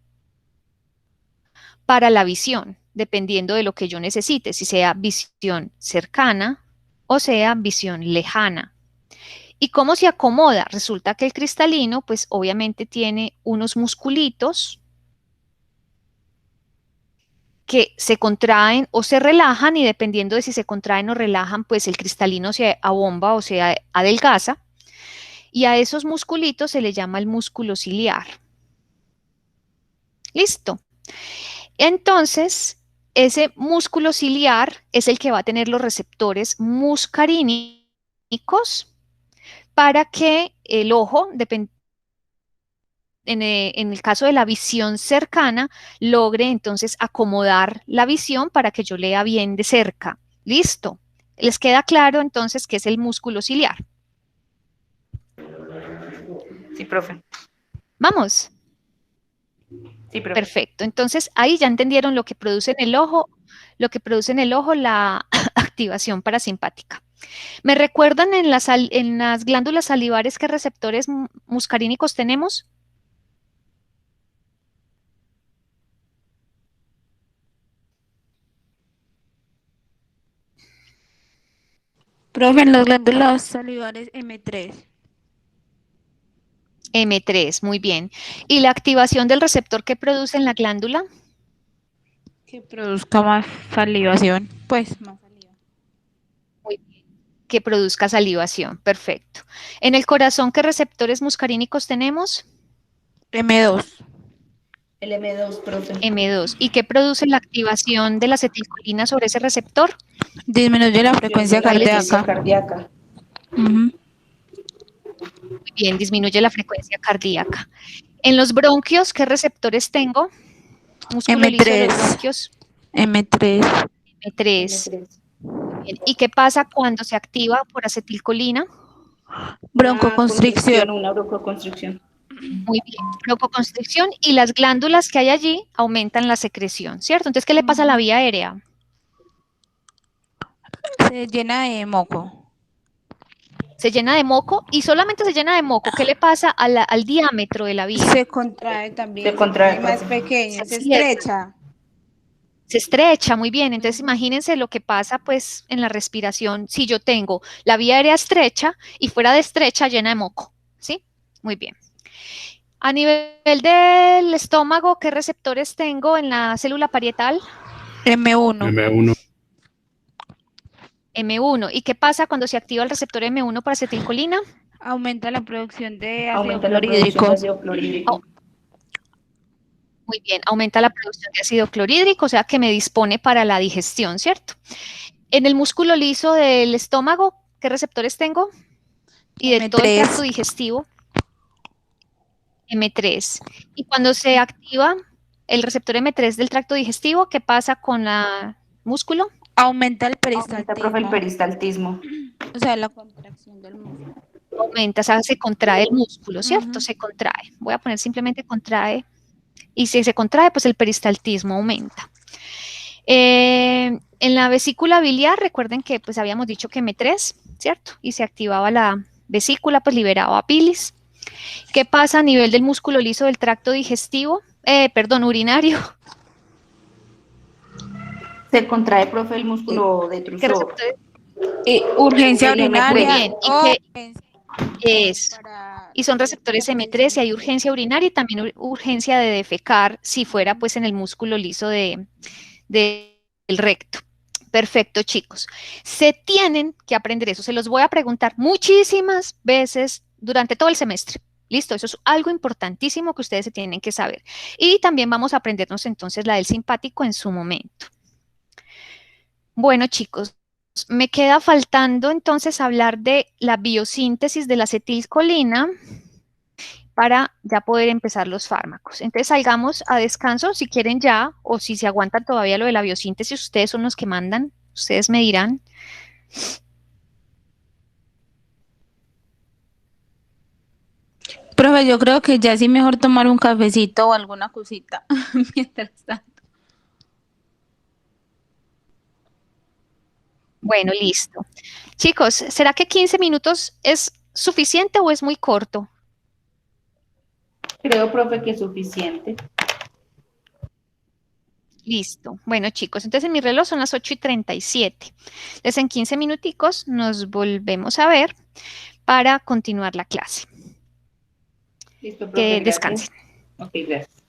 para la visión, dependiendo de lo que yo necesite, si sea visión cercana o sea visión lejana. ¿Y cómo se acomoda? Resulta que el cristalino, pues obviamente tiene unos musculitos que se contraen o se relajan, y dependiendo de si se contraen o relajan, pues el cristalino se abomba o se adelgaza. Y a esos musculitos se le llama el músculo ciliar. ¿Listo? Entonces, ese músculo ciliar es el que va a tener los receptores muscarínicos para que el ojo, en el caso de la visión cercana, logre entonces acomodar la visión para que yo lea bien de cerca. ¿Listo? ¿Les queda claro entonces qué es el músculo ciliar? Sí, profe. ¿Vamos? Sí, profe. Perfecto. Entonces, ahí ya entendieron lo que produce en el ojo, la activación parasimpática. ¿Me recuerdan en las glándulas salivares qué receptores muscarínicos tenemos? Profe, en las glándulas salivares M3. M3, muy bien. ¿Y la activación del receptor que produce en la glándula? Que produzca más salivación. Pues más saliva. Muy bien. Que produzca salivación, perfecto. ¿En el corazón qué receptores muscarínicos tenemos? M2. El M2, profe. M2. ¿Y qué produce la activación de la acetilcolina sobre ese receptor? Disminuye la frecuencia cardíaca. Muy bien, disminuye la frecuencia cardíaca. En los bronquios, ¿qué receptores tengo? Músculo liso de los bronquios. M3. M3. Bien. ¿Y qué pasa cuando se activa por acetilcolina? Broncoconstricción. Una broncoconstricción. Muy bien, broncoconstricción, y las glándulas que hay allí aumentan la secreción, ¿cierto? Entonces, ¿qué le pasa a la vía aérea? Se llena de moco. Se llena de moco, y solamente se llena de moco. ¿Qué le pasa al diámetro de la vía? Se contrae también. Se contrae, más profe. pequeño, se Así es. estrecha. Se estrecha, muy bien. Entonces, imagínense lo que pasa, pues, en la respiración. Si yo tengo la vía aérea estrecha y fuera de estrecha, llena de moco, ¿sí? Muy bien. A nivel del estómago, ¿qué receptores tengo en la célula parietal? M1. M1. ¿Y qué pasa cuando se activa el receptor M1 para acetilcolina? Aumenta la producción de ácido Aumenta la producción de clorhídrico. ácido clorhídrico. Muy bien, aumenta la producción de ácido clorhídrico, o sea que me dispone para la digestión, ¿cierto? En el músculo liso del estómago, ¿qué receptores tengo? Y de todo el tracto digestivo, M3. Y cuando se activa el receptor M3 del tracto digestivo, ¿qué pasa con el músculo? Aumenta el Aumenta, profe, el peristaltismo. peristaltismo. O sea, la contracción del músculo. Aumenta, o sea, se contrae el músculo, ¿cierto? Ujú. Se contrae. Voy a poner simplemente contrae. Y si se contrae, pues el peristaltismo aumenta. En la vesícula biliar, recuerden que pues habíamos dicho que M3, ¿cierto? Y se activaba la vesícula, pues liberaba bilis. ¿Qué pasa a nivel del músculo liso del tracto digestivo? Urinario. Se contrae, profe, el músculo ¿Qué detrusor. receptores? Urgencia El M3. urinaria. Muy bien. ¿Y o qué? Eso. para Y son receptores M3 y hay urgencia urinaria y también urgencia de defecar si fuera pues en el músculo liso del recto. Perfecto, chicos. Se tienen que aprender eso. Se los voy a preguntar muchísimas veces durante todo el semestre. Listo, eso es algo importantísimo que ustedes se tienen que saber. Y también vamos a aprendernos entonces la del simpático en su momento. Bueno, chicos, me queda faltando entonces hablar de la biosíntesis de la acetilcolina para ya poder empezar los fármacos. Entonces salgamos a descanso si quieren ya, o si se aguantan todavía lo de la biosíntesis, ustedes son los que mandan, ustedes me dirán. Profe, yo creo que ya sí mejor tomar un cafecito o alguna cosita mientras tanto. Bueno, listo. Chicos, ¿será que 15 minutos es suficiente o es muy corto? Creo, profe, que es suficiente. Listo. Bueno, chicos, entonces en mi reloj son las 8:37. Entonces en 15 minuticos nos volvemos a ver para continuar la clase. Listo, profe, Que gracias. descansen. Ok, gracias.